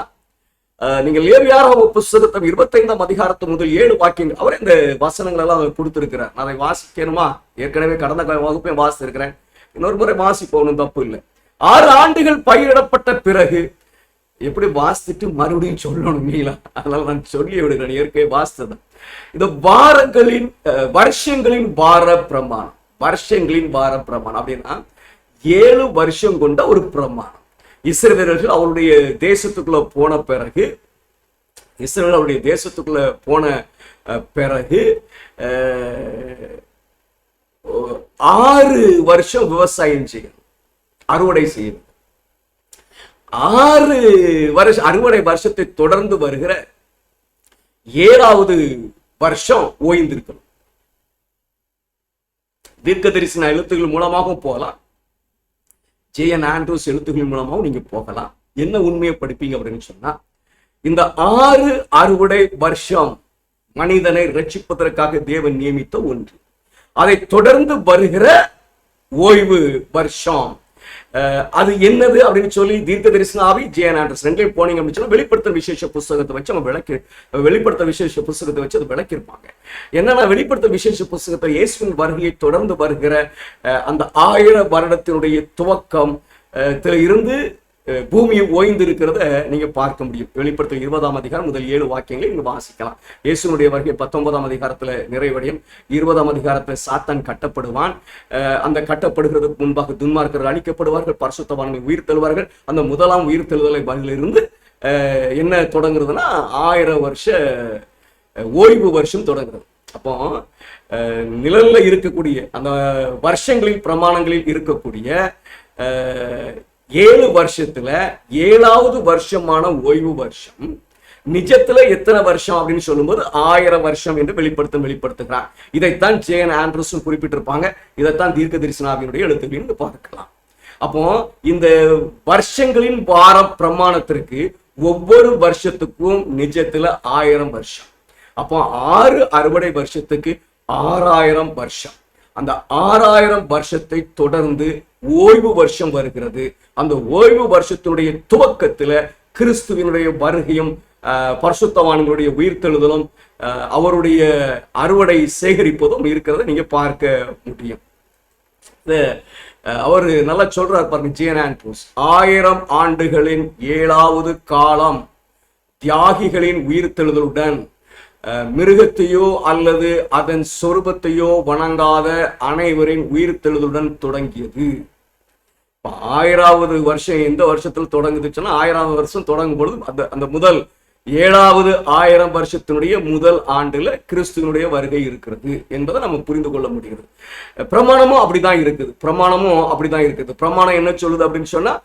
நீங்கள் லேவியராகம புஸ்தகத்தை 25ஆம் அதிகாரத்து முதல் 7 வாக்கியங்கள் அவர் இந்த வசனங்கள் எல்லாம் அவர் கொடுத்திருக்கிறார். நான் அதை வாசிக்கணுமா? ஏற்கனவே கடந்த வகுப்பையும் வாசித்திருக்கிறேன். இன்னொரு முறை வாசிப்போனும் தப்பு இல்லை. 6 ஆண்டுகள் பயிரிடப்பட்ட பிறகு எப்படி வாசித்துட்டு மறுபடியும் சொல்லணும் இல்லைங்களா? அதனால நான் சொல்லி விடுகிறேன். ஏற்கனவே வாசித்ததான். இந்த வருஷங்களின் வார பிரமாணம். வருஷங்களின் வார பிரமாணம் அப்படின்னா 7 வருஷம் கொண்ட ஒரு பிரமாணம். இஸ்ரவேலர்கள் அவருடைய தேசத்துக்குள்ள போன பிறகு 6 வருஷம் விவசாயம் செய்யணும், அறுவடை செய்யணும். 6 வருஷம் அறுவடை வருஷத்தை தொடர்ந்து வருகிற 7வது வருஷம் ஓய்ந்திருக்கணும். தீர்க்கதரிசன எழுத்துக்கள் மூலமாகவும் போகலாம், ஜே.என். ஆண்ட்ரூஸ் எழுத்துக்கள் மூலமாகவும் நீங்க போகலாம். என்ன உண்மையை படிப்பீங்க அப்படின்னு சொன்னா, இந்த 6 அறுவடை வருஷம் மனிதனை ரட்சிப்பதற்காக தேவன் நியமித்த ஒன்று. அதை தொடர்ந்து வருகிற ஓய்வு வருஷம் அது என்னது அப்படின்னு சொல்லி தீர்க்க தரிசன ஆவி ஜேஎன் ஆண்டர்ஸ் ரெண்டையும் போனீங்க அப்படின்னு சொன்னா வெளிப்படுத்த விசேஷ புஸ்தகத்தை வச்சு அவங்க வெளிப்படுத்த விசேஷ புஸ்தகத்தை வச்சு அதை விளக்கியிருப்பாங்க. என்னன்னா வெளிப்படுத்த விசேஷ புஸ்தகத்தை இயேசுவின் வருகையை தொடர்ந்து வருகிற அந்த 1000 வருடத்தினுடைய துவக்கம் இருந்து பூமியை ஓய்ந்து இருக்கிறத நீங்க பார்க்க முடியும். வெளிப்படுத்த 20ஆம் அதிகாரம் முதல் 7 வாக்கியங்களை நீங்க வாசிக்கலாம். இயேசுனுடைய வருகை 19ஆம் அதிகாரத்துல நிறைவடையும். 20ஆம் அதிகாரத்துல சாத்தான் கட்டப்படுவான். அந்த கட்டப்படுகிறதுக்கு முன்பாக துன்மார்க்கர்கள் அழிக்கப்படுவார்கள், பரிசுத்தவான்கள் உயிர் தெழுவார்கள். அந்த முதலாம் உயிர் தெழுதலை இருந்து என்ன தொடங்குறதுன்னா 1000 வருஷ ஓய்வு வருஷம் தொடங்குறது. அப்போ நிழல்ல இருக்கக்கூடிய அந்த வருஷங்களில் பிரமாணங்களில் இருக்கக்கூடிய 7 வருஷத்துல 7வது வருஷமான ஓய்வு வருஷம் நிஜத்துல எத்தனை வருஷம் அப்படின்னு சொல்லும்போது 1000 வருஷம் என்று வெளிப்படுத்துகிறார். இதைத்தான் ஜேஎன் ஆண்டர்ஸும் குறிப்பிட்டிருப்பாங்க. இதைத்தான் தீர்க்க தரிசன ஆவியினுடைய எழுத்துக்களில் பார்க்கலாம். அப்போ இந்த வருஷங்களின் வார பிரமாணத்திற்கு ஒவ்வொரு வருஷத்துக்கும் நிஜத்துல 1000 வருஷம். அப்போ 6 அறுவடை வருஷத்துக்கு 6000 வருஷம். அந்த 6000 வருஷத்தை தொடர்ந்து ஓய்வு வருஷம் வருகிறது. அந்த ஓய்வு வருஷத்தினுடைய துவக்கத்துல கிறிஸ்துவினுடைய வருகையும் பரிசுத்தவான்களுடைய உயிர்த்தெழுதலும் அவருடைய அறுவடை சேகரிப்பதும் இருக்கிறத நீங்க பார்க்க முடியும். அவர் நல்லா சொல்றார் பாருங்க ஜேஎன் ஆண்ட்ரூஸ். 1000 ஆண்டுகளின் 7வது காலம் தியாகிகளின் உயிர்த்தெழுதலுடன் மிருகத்தையோ அல்லது அதன் சொரூபத்தையோ வணங்காத அனைவரின் உயிர்த்தெழுதலுடன் தொடங்கியது. 1000வது வருஷம் எந்த வருஷத்துல தொடங்குதுன்னா 1000வது வருஷம் தொடங்கும் பொழுது அந்த முதல் 7வது 1000 வருஷத்தினுடைய முதல் ஆண்டுல கிறிஸ்துவனுடைய வருகை இருக்கிறது என்பதை நம்ம புரிந்து கொள்ள முடிகிறது. பிரமாணமும் அப்படிதான் இருக்குது. பிரமாணம் என்ன சொல்லுது அப்படின்னு சொன்னா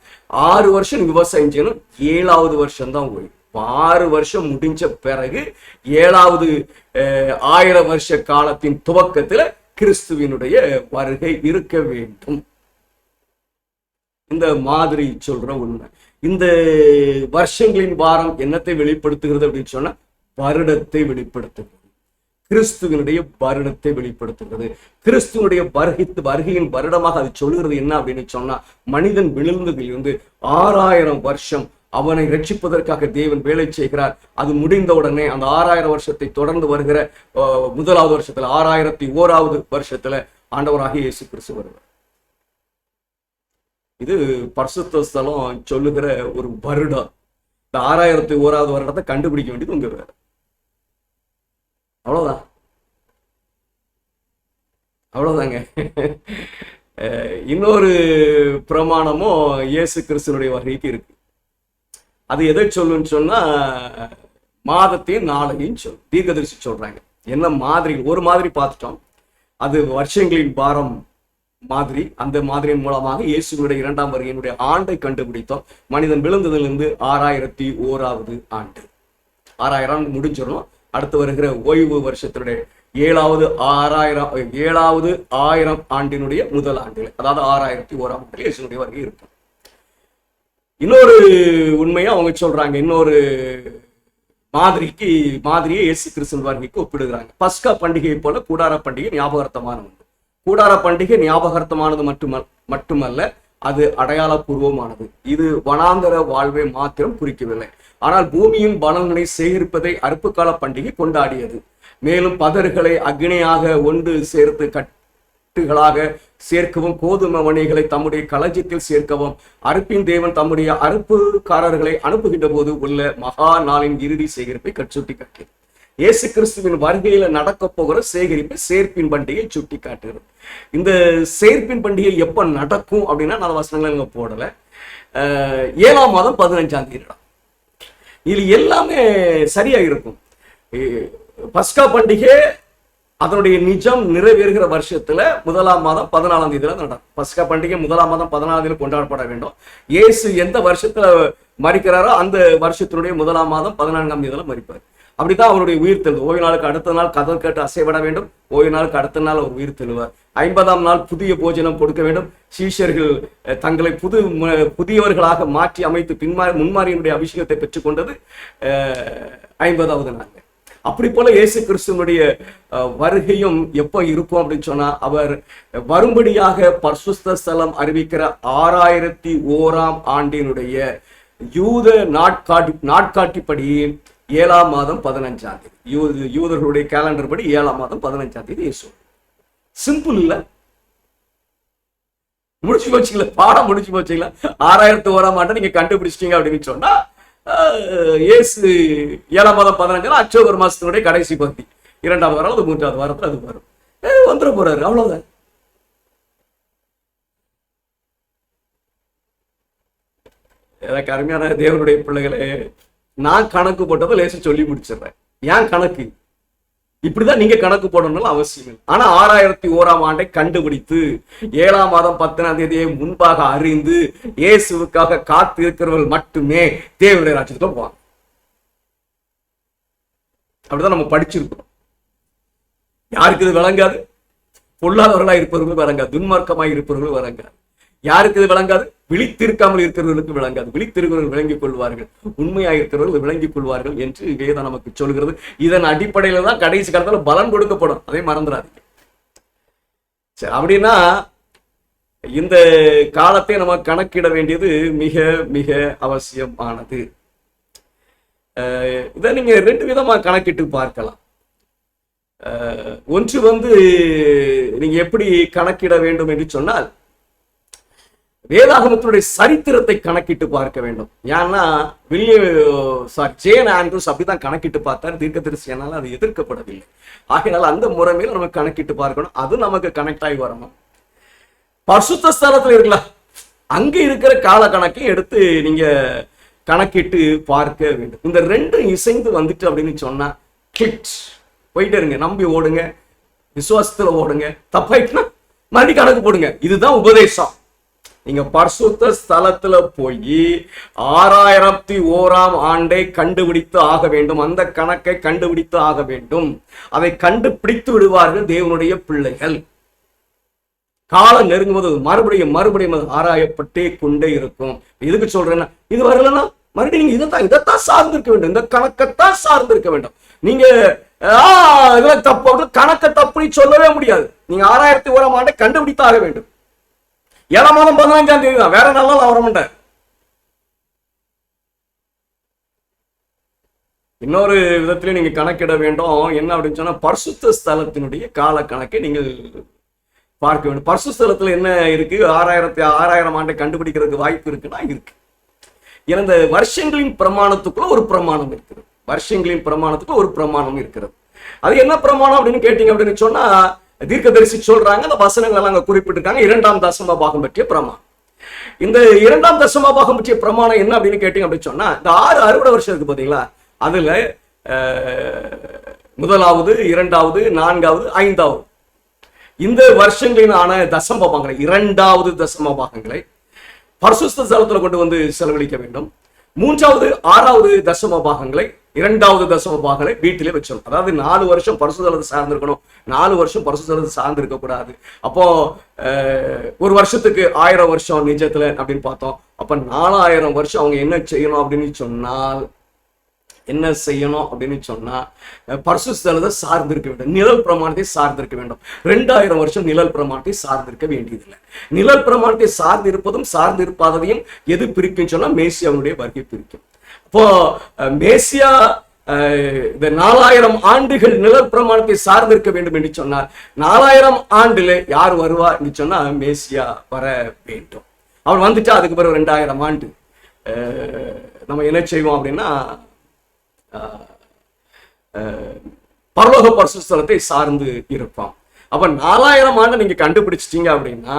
6 வருஷம் விவசாயம் செய்யணும், 7வது வருஷம் தான் ஓய்வு. 6 வருஷம் முடிஞ்ச பிறகு 7வது 1000 வருஷ காலத்தின் துவக்கத்துல கிறிஸ்துவினுடைய வருகை இருக்க வேண்டும். இந்த மாதிரி சொல்ற உண்மை. இந்த வருஷங்களின் வாரம் என்னத்தை வெளிப்படுத்துகிறது அப்படின்னு சொன்னா வருடத்தை வெளிப்படுத்துகிறது. கிறிஸ்துவனுடைய வருடத்தை வெளிப்படுத்துகிறது. கிறிஸ்துவனுடைய வருகையின் வருடமாக அது சொல்லுகிறது என்ன அப்படின்னு சொன்னா மனிதன் விழுந்ததிலிருந்து 6000 வருஷம் அவனை ரட்சிப்பதற்காக தேவன் வேலை செய்கிறார். அது முடிந்தவுடனே அந்த 6000 வருஷத்தை தொடர்ந்து வருகிற 1வது வருஷத்துல 6001வது வருஷத்துல ஆண்டவராகிய இயேசு கிறிஸ்து வருவார். இது பரிசுத்த ஸ்தலம் சொல்லுகிற ஒரு வருடம். இந்த 6001வது வருடத்தை கண்டுபிடிக்க வேண்டியது உங்க வேலை. அவ்வளவுதாங்க. இன்னொரு பிரமாணமும் இயேசு கிறிஸ்துனுடைய வருகைக்கு இருக்கு. அது எதை சொல்லுன்னு சொன்னா மாதத்தையும் நாளையும் சொல்லும். தீர்க்கதரிசி சொல்றாங்க. என்ன மாதிரி ஒரு மாதிரி பார்த்துட்டோம். அது வருஷங்களின் வாரம் மாதிரி. அந்த மாதிரியின் மூலமாக இயேசுனுடைய 2ஆம் வருகையினுடைய ஆண்டை கண்டுபிடித்தோம். மனிதன் விழுந்ததிலிருந்து 6001வது ஆண்டு. 6000 ஆண்டு முடிஞ்சிடணும். அடுத்து வருகிற ஓய்வு வருஷத்தினுடைய 7வது 1000 ஆண்டினுடைய முதல் ஆண்டு, அதாவது 6001ஆம் ஆண்டில் இயேசுனுடைய வருகை இருக்கும். இன்னொரு உண்மையை அவங்க சொல்றாங்க. இன்னொரு மாதிரியை இயேசு கிறிஸ்துவின் வருகைக்கு ஒப்பிடுகிறாங்க. பஸ்கா பண்டிகையை போல கூடார பண்டிகை ஞாபகார்த்தமானது. கூடார பண்டிகை ஞாபகார்த்தமானது மட்டுமல்ல, அது அடையாளபூர்வமானது. இது வனாந்தர வாழ்வை மாத்திரம் குறிக்கவில்லை, ஆனால் பூமியின் பலன்களை சேகரிப்பதை அறுப்பு கால பண்டிகை கொண்டாடியது. மேலும் பதர்களை அக்னியாக ஒன்று சேர்த்து கட்டுகளாக சேர்க்கவும், கோதுமை மணிகளை தம்முடைய களஞ்சியத்தில் சேர்க்கவும், அறுப்பின் தேவன் தம்முடைய அறுப்புக்காரர்களை அனுப்புகின்ற போது உள்ள மகா நாளின் இறுதி சேகரிப்பை சுட்டி காட்டியது. இயேசு கிறிஸ்துவின் வருகையில நடக்க போகிற சேகரிப்பை சேர்ப்பின் பண்டிகை சுட்டி காட்டுகிறது. இந்த சேர்ப்பின் பண்டிகை எப்ப நடக்கும் அப்படின்னா நல்ல வசனங்கள் இங்க போடல. 7ஆம் மாதம் 15ஆம் தேதி. இது எல்லாமே சரியா இருக்கும். பஸ்கா பண்டிகை அதனுடைய நிஜம் நிறைவேறுகிற வருஷத்துல 1ஆம் மாதம் 14ஆம் தேதியில நடக்கும். பஸ்கா பண்டிகை 1ஆம் மாதம் 14ஆம் தேதி கொண்டாடப்பட வேண்டும். இயேசு எந்த வருஷத்துல மரிக்கிறாரோ அந்த வருஷத்தினுடைய 1ஆம் மாதம் 14ஆம் தேதியில மரிப்பார். அப்படித்தான் அவருடைய உயிர் தெழுது. ஓய்வு நாளுக்கு அடுத்த நாள் கதல் கேட்டு அசைவிட வேண்டும். ஓய்வு நாளுக்கு அடுத்த நாள் அவர் உயிர் தெழுவார். 50ஆம் நாள் புதிய போஜனம் கொடுக்க வேண்டும். சீஷர்கள் தங்களை புதியவர்களாக மாற்றி அமைத்து முன்மாரியினுடைய அபிஷேகத்தை பெற்றுக்கொண்டது 50வது நாள். அப்படி போல இயேசு கிறிஸ்துவனுடைய வருகையும் எப்போ இருக்கும் அப்படின்னு சொன்னா, அவர் வரும்படியாக பரிசுத்த ஸ்தலம் அறிவிக்கிற 6001ஆம் ஆண்டினுடைய யூத நாட்காட்டிப்படி 7ஆம் மாதம் 15ஆம் தேதி, யூதர்களுடைய கேலண்டர் படி 7ஆம் மாதம் 15ஆம் தேதி இயேசு. சிம்பிள் இல்ல? முடிச்சு போச்சுங்களா? பாடம் முடிச்சு போச்சுங்களா? 6001ஆம் ஆண்டை நீங்க கண்டுபிடிச்சிட்டீங்க அப்படின்னு சொன்னா, இயேசு 7ஆம் மாதம் 15 அக்டோபர் மாசத்தினுடைய கடைசி பகுதி, 2வது வாரம் அது 3வது வாரத்துல அது வரும், வந்துட போறாரு. அவ்வளவுதான். எனக்கு அருமையான தேவனுடைய பிள்ளைகளே, நான் கணக்கு போட்டதை லேசா சொல்லி முடிச்சிடுறேன். ஏன் கணக்கு இப்படிதான் நீங்க கணக்கு போடணும் அவசியம் இல்லை. ஆனா 6001ஆம் ஆண்டை கண்டுபிடித்து 7ஆம் மாதம் 10ஆம் தேதியை முன்பாக அறிந்து இயேசுவுக்காக காத்து இருக்கிறவர்கள் மட்டுமே தேவனுடைய ராஜ்யத்துக்குள்ள போவாங்க. அப்படிதான் நம்ம படிச்சிருக்கிறோம். யாருக்கு இது விளங்காது? பொல்லாதவர்களா இருப்பவர்களும் விளங்காது, துன்மார்க்கமாய் இருப்பவர்களும் விளங்காது. யாருக்கு இது விளங்காது? விழித்திருக்காமல் இருக்கிறவர்களுக்கு விளங்காது. விழித்திருக்கிறவர்கள் விளங்கிக் கொள்வார்கள், உண்மையாக இருக்கிறவர்கள் விளங்கிக் கொள்வார்கள் என்று வேதம் நமக்கு சொல்கிறது. இதன் அடிப்படையில தான் கடைசி காலத்துல பலன் கொடுக்கப்படும். அதை மறந்துடாதீங்க. சரி, அப்படின்னா இந்த காலத்தை நம்ம கணக்கிட வேண்டியது மிக மிக அவசியமானது. இதை நீங்க 2 விதமா கணக்கிட்டு பார்க்கலாம். ஒன்று நீங்க எப்படி கணக்கிட வேண்டும் என்று சொன்னால், வேதாகமத்தினுடைய சரித்திரத்தை கணக்கிட்டு பார்க்க வேண்டும். ஏன்னா ஜேன் ஆண்ட்ரூஸ் அப்படிதான் கணக்கிட்டு பார்த்தார். தீர்க்கதரிசியானால அது எதிர்க்கப்படவில்லை. ஆகையினால அந்த முறைமையில நம்ம கணக்கிட்டு பார்க்கணும். அது நமக்கு கனெக்ட் ஆகி வரணும். பரிசுத்த ஸ்தலத்துல இருக்கலாம், அங்க இருக்கிற கால கணக்கை எடுத்து நீங்க கணக்கிட்டு பார்க்க வேண்டும். இந்த 2 இசைந்து வந்துட்டு அப்படின்னு சொன்னா கிளிக் போயிட்டே இருங்க. நம்பி ஓடுங்க, விசுவாசத்துல ஓடுங்க. தப்பாயிட்டுனா மறுபடியும் கணக்கு போடுங்க. இதுதான் உபதேசம். நீங்க பரிசுத்த ஸ்தலத்துல போய் 6001ஆம் ஆண்டை கண்டுபிடித்து ஆக வேண்டும். அந்த கணக்கை கண்டுபிடித்து ஆக வேண்டும். அதை கண்டுபிடித்து விடுவார்கள் தேவனுடைய பிள்ளைகள். காலம் நெருங்கும்போது மறுபடியும் மறுபடியும் ஆராயப்பட்டே கொண்டே இருக்கும். எதுக்கு சொல்றேன்னா, இது வரலன்னா மறுபடியும் நீங்க இதைத்தான் சார்ந்திருக்க வேண்டும், இந்த கணக்கைத்தான் சார்ந்திருக்க வேண்டும். நீங்க இதெல்லாம் தப்பு, கணக்கை தப்புன்னு சொல்லவே முடியாது. நீங்க 6001ஆம் ஆண்டை கண்டுபிடித்து ஆக வேண்டும். 7ஆம் மாதம் 15ஆம் தேதி தான், வேற நல்லா வர மாட்டார். இன்னொரு விதத்திலே நீங்க கணக்கிட வேண்டும். என்ன அப்படின்னு சொன்னா, பரிசுத்த ஸ்தலத்தினுடைய கால கணக்கை நீங்கள் பார்க்க வேண்டும். பரிசுத்த ஸ்தலத்துல என்ன இருக்கு? 6000 ஆண்டை கண்டுபிடிக்கிறதுக்கு வாய்ப்பு இருக்குன்னா இருக்கு. ஏன்னா இந்த வருஷங்களின் பிரமாணத்துக்குள்ள ஒரு பிரமாணம் இருக்கிறது. வருஷங்களின் பிரமாணத்துக்குள்ள ஒரு பிரமாணம் இருக்கிறது. அது என்ன பிரமாணம் அப்படின்னு கேட்டீங்க அப்படின்னு சொன்னா, தீர்க்கதரிசி சொல்றாங்க, அந்த வசனங்கள் எல்லாம் அங்க குறிப்பிட்டிருக்காங்க. 2ஆம் தசம பாகம் பற்றிய பிரமாணம். இந்த 2ஆம் தசம பாகம் பற்றிய பிரமாணம் என்ன அப்படின்னு கேட்டீங்க அப்படின்னு சொன்னா, இந்த 6 அறுவடை வருஷம் இருக்கு பாத்தீங்களா, அதுல 1வது 2வது 4வது 5வது இந்த வருஷங்களினான தசம பாகங்களை, 2வது தசம பாகங்களை பரிசுத்த ஸ்தலத்துல கொண்டு செலவழிக்க வேண்டும். 3வது 6வது தசம பாகங்களை, 2வது தசம பாகங்களை வீட்டிலே வச்சிடும். அதாவது 4 வருஷம் பரிசுத்தலத்தை சார்ந்திருக்கணும், 4 வருஷம் பரிசுத்தலத்தை சார்ந்து இருக்க கூடாது. அப்போ ஒரு வருஷத்துக்கு 1000 வருஷம் நிஜத்துல அப்படின்னு பார்த்தோம். அப்ப 4000 வருஷம் அவங்க என்ன செய்யணும் அப்படின்னு சொன்னா பரிசுத்தலத்தை சார்ந்திருக்க வேண்டும், நிழல் பிரமாணத்தை சார்ந்திருக்க வேண்டும். 2000 வருஷம் நிழல் பிரமாணத்தை சார்ந்திருக்க வேண்டியதில்லை. நிழல் பிரமாணத்தை சார்ந்து இருப்பதும் சார்ந்து இருப்பாதையும் எது பிரிக்கும் சொன்னா மேசியாவுடைய வருகை பிரிக்கும். இப்போ மேசியா இந்த 4000 ஆண்டுகள் நிழல் பிரமாணத்தை சார்ந்திருக்க வேண்டும் என்று சொன்னார். 4000 ஆண்டுல யார் வருவா என்று சொன்னா மேசியா வர வேண்டும். அவர் வந்துட்டா அதுக்கு பிறகு 2000 ஆண்டு நம்ம என்ன செய்வோம் அப்படின்னா, பரலோக பரிசுத்த ஸ்தலத்தை சார்ந்து இருப்பான். அப்ப 4000 ஆண்டு நீங்க கண்டுபிடிச்சிட்டீங்க அப்படின்னா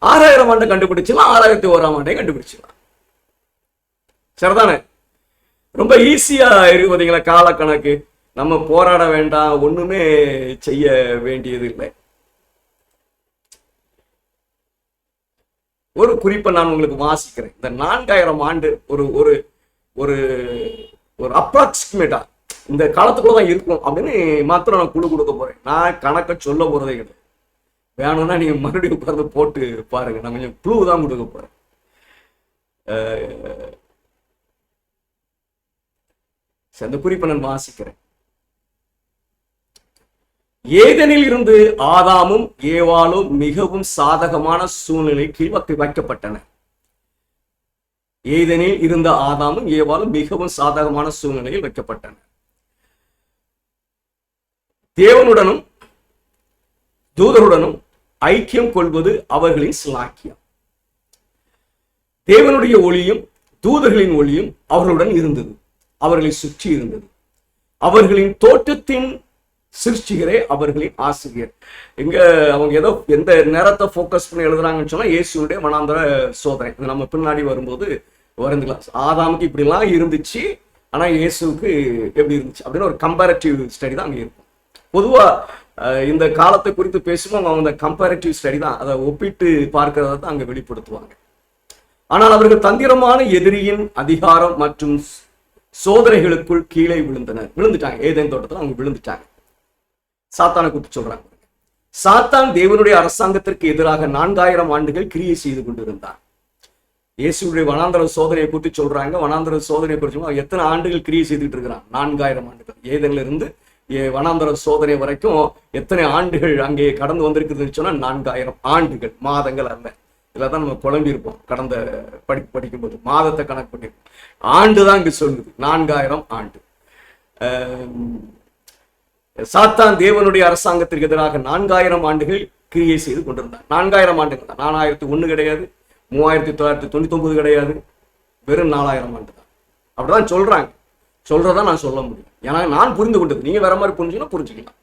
6000 ஆண்டு கண்டுபிடிச்சலாம், 6001ஆம் ஆண்டை கண்டுபிடிச்சலாம். சரிதானே? ரொம்ப ஈஸியா இருக்கு பாத்தீங்களா கால கணக்கு. நம்ம போராட வேண்டாம், ஒண்ணுமே செய்ய வேண்டியது இல்லை. ஒரு குறிப்பை நான் உங்களுக்கு வாசிக்கிறேன். இந்த 4000 ஆண்டு ஒரு ஒரு ஒரு ஒரு அப்ராக்சிமேட்டா இந்த காலத்துக்குள்ளதான் இருக்கும் அப்படின்னு மாத்திரம் நான் குழு கொடுக்க போறேன். நான் கணக்க சொல்ல போறதே கிடையாது. வேணும்னா நீங்க மறுபடியும் உட்கார்ந்து போட்டு பாருங்க. நான் கொஞ்சம் க்ளூ தான் கொடுக்க போறேன். அந்த குறிப்பை நான் வாசிக்கிறேன். ஏதெனில் இருந்து ஆதாமும் ஏவாளும் மிகவும் சாதகமான சூழ்நிலைக்கு வைக்கப்பட்டனர். ஏதெனில் இருந்த ஆதாமும் ஏவாளும் மிகவும் சாதகமான சூழ்நிலையில் வைக்கப்பட்டனர். தேவனுடனும் தூதருடனும் ஐக்கியம் கொள்வது அவர்களின் சிலாக்கியம். தேவனுடைய ஒளியும் தூதர்களின் ஒளியும் அவர்களுடன் இருந்தது, அவர்களை சுற்றி இருந்தது. அவர்களின் தோற்றத்தின் சிருஷ்டிகரே அவர்களின் ஆசிரியர். இங்க அவங்க ஏதோ எந்த நேரத்தை போக்கஸ் பண்ணி எழுதுறாங்கன்னு சொன்னா இயேசுடைய வனாந்தர சோதனை. நம்ம பின்னாடி வரும்போது வருந்துக்கலாம். ஆதாமுக்கு இப்படிலாம் இருந்துச்சு, ஆனா இயேசுக்கு எப்படி இருந்துச்சு அப்படின்னு ஒரு கம்பேரிட்டிவ் ஸ்டடி தான் அங்க இருக்கும். பொதுவா இந்த காலத்தை குறித்து பேசும்போது அவங்க கம்பேரிட்டிவ் ஸ்டடி தான், அதை ஒப்பிட்டு பார்க்கிறத தான் அங்க வெளிப்படுத்துவாங்க. ஆனால் அவர்கள் தந்திரமான எதிரியின் அதிகாரம் மற்றும் சோதனைகளுக்குள் கீழே விழுந்துட்டாங்க. ஏதேன் தோட்டத்தில் அவங்க விழுந்துட்டாங்க. சாத்தானை குறித்து சொல்றாங்க. சாத்தான் தேவனுடைய அரசாங்கத்திற்கு எதிராக 4000 ஆண்டுகள் கிரியை செய்து கொண்டிருந்தார். இயேசுடைய வனாந்தர சோதனையை குறித்து சொல்றாங்க. வனாந்தர சோதனையை குறித்து எத்தனை ஆண்டுகள் கிரியை செய்துட்டு இருக்கிறான்? 4000 ஆண்டுகள். ஏதேன்ல இருந்து வனாந்தர சோதனை வரைக்கும் எத்தனை ஆண்டுகள் அங்கே கடந்து வந்திருக்குதுன்னு சொன்னா 4000 ஆண்டுகள், மாதங்கள் அல்ல. இதான் நம்ம குழம்பி இருப்போம் கடந்த படிக்கும்போது மாதத்தை கணக்கு பண்ணிருப்போம். ஆண்டு தான் இங்க சொல்லுது, 4000 ஆண்டு. சாத்தான் தேவனுடைய அரசாங்கத்திற்கு எதிராக 4000 ஆண்டுகள் கிரியை செய்து கொண்டிருந்தார். 4000 ஆண்டுகள் தான். 4001 கிடையாது, 3999 கிடையாது, வெறும் 4000 ஆண்டு தான். அப்படிதான் சொல்றாங்க. சொல்றதா நான் சொல்ல முடியும். ஏன்னா நான் புரிந்து கொண்டது, நீங்க வேற மாதிரி புரிஞ்சுக்கலாம்.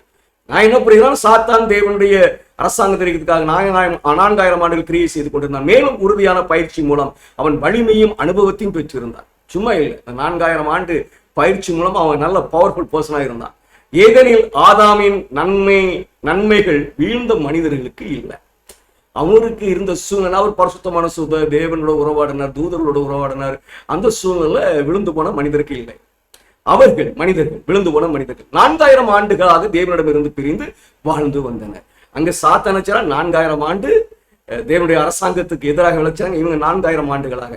நான் என்ன புரியுதான், சாத்தான் தேவனுடைய அரசாங்கத்திற்காக 4000 ஆண்டுகள் கிரியை செய்து கொண்டிருந்தான். மேலும் உறுதியான பயிற்சி மூலம் அவன் வலிமையும் அனுபவத்தையும் பெற்றிருந்தான். சும்மா இல்லை, 4000 ஆண்டு பயிற்சி மூலம் அவன் நல்ல பவர்ஃபுல் பர்சனா இருந்தான். ஏதெனில் ஆதாமின் நன்மைகள் வீழ்ந்த மனிதர்களுக்கு இல்லை. அவருக்கு இருந்த சூழ்நிலை, அவர் பரிசுத்தமான தேவனோட உறவாடினார், தூதர்களோட உறவாடினார். அந்த சூழ்நிலை விழுந்து போன மனிதருக்கு இல்லை. அவர்கள் மனிதர்கள், விழுந்து போன மனிதர்கள் 4000 ஆண்டுகளாக தேவனிடமிருந்து பிரிந்து வாழ்ந்து வந்தனர். அங்க சாத்தானச்சா 4000 ஆண்டு தேவனுடைய அரசாங்கத்துக்கு எதிராக விளைச்சாங்க. இவங்க 4000 ஆண்டுகளாக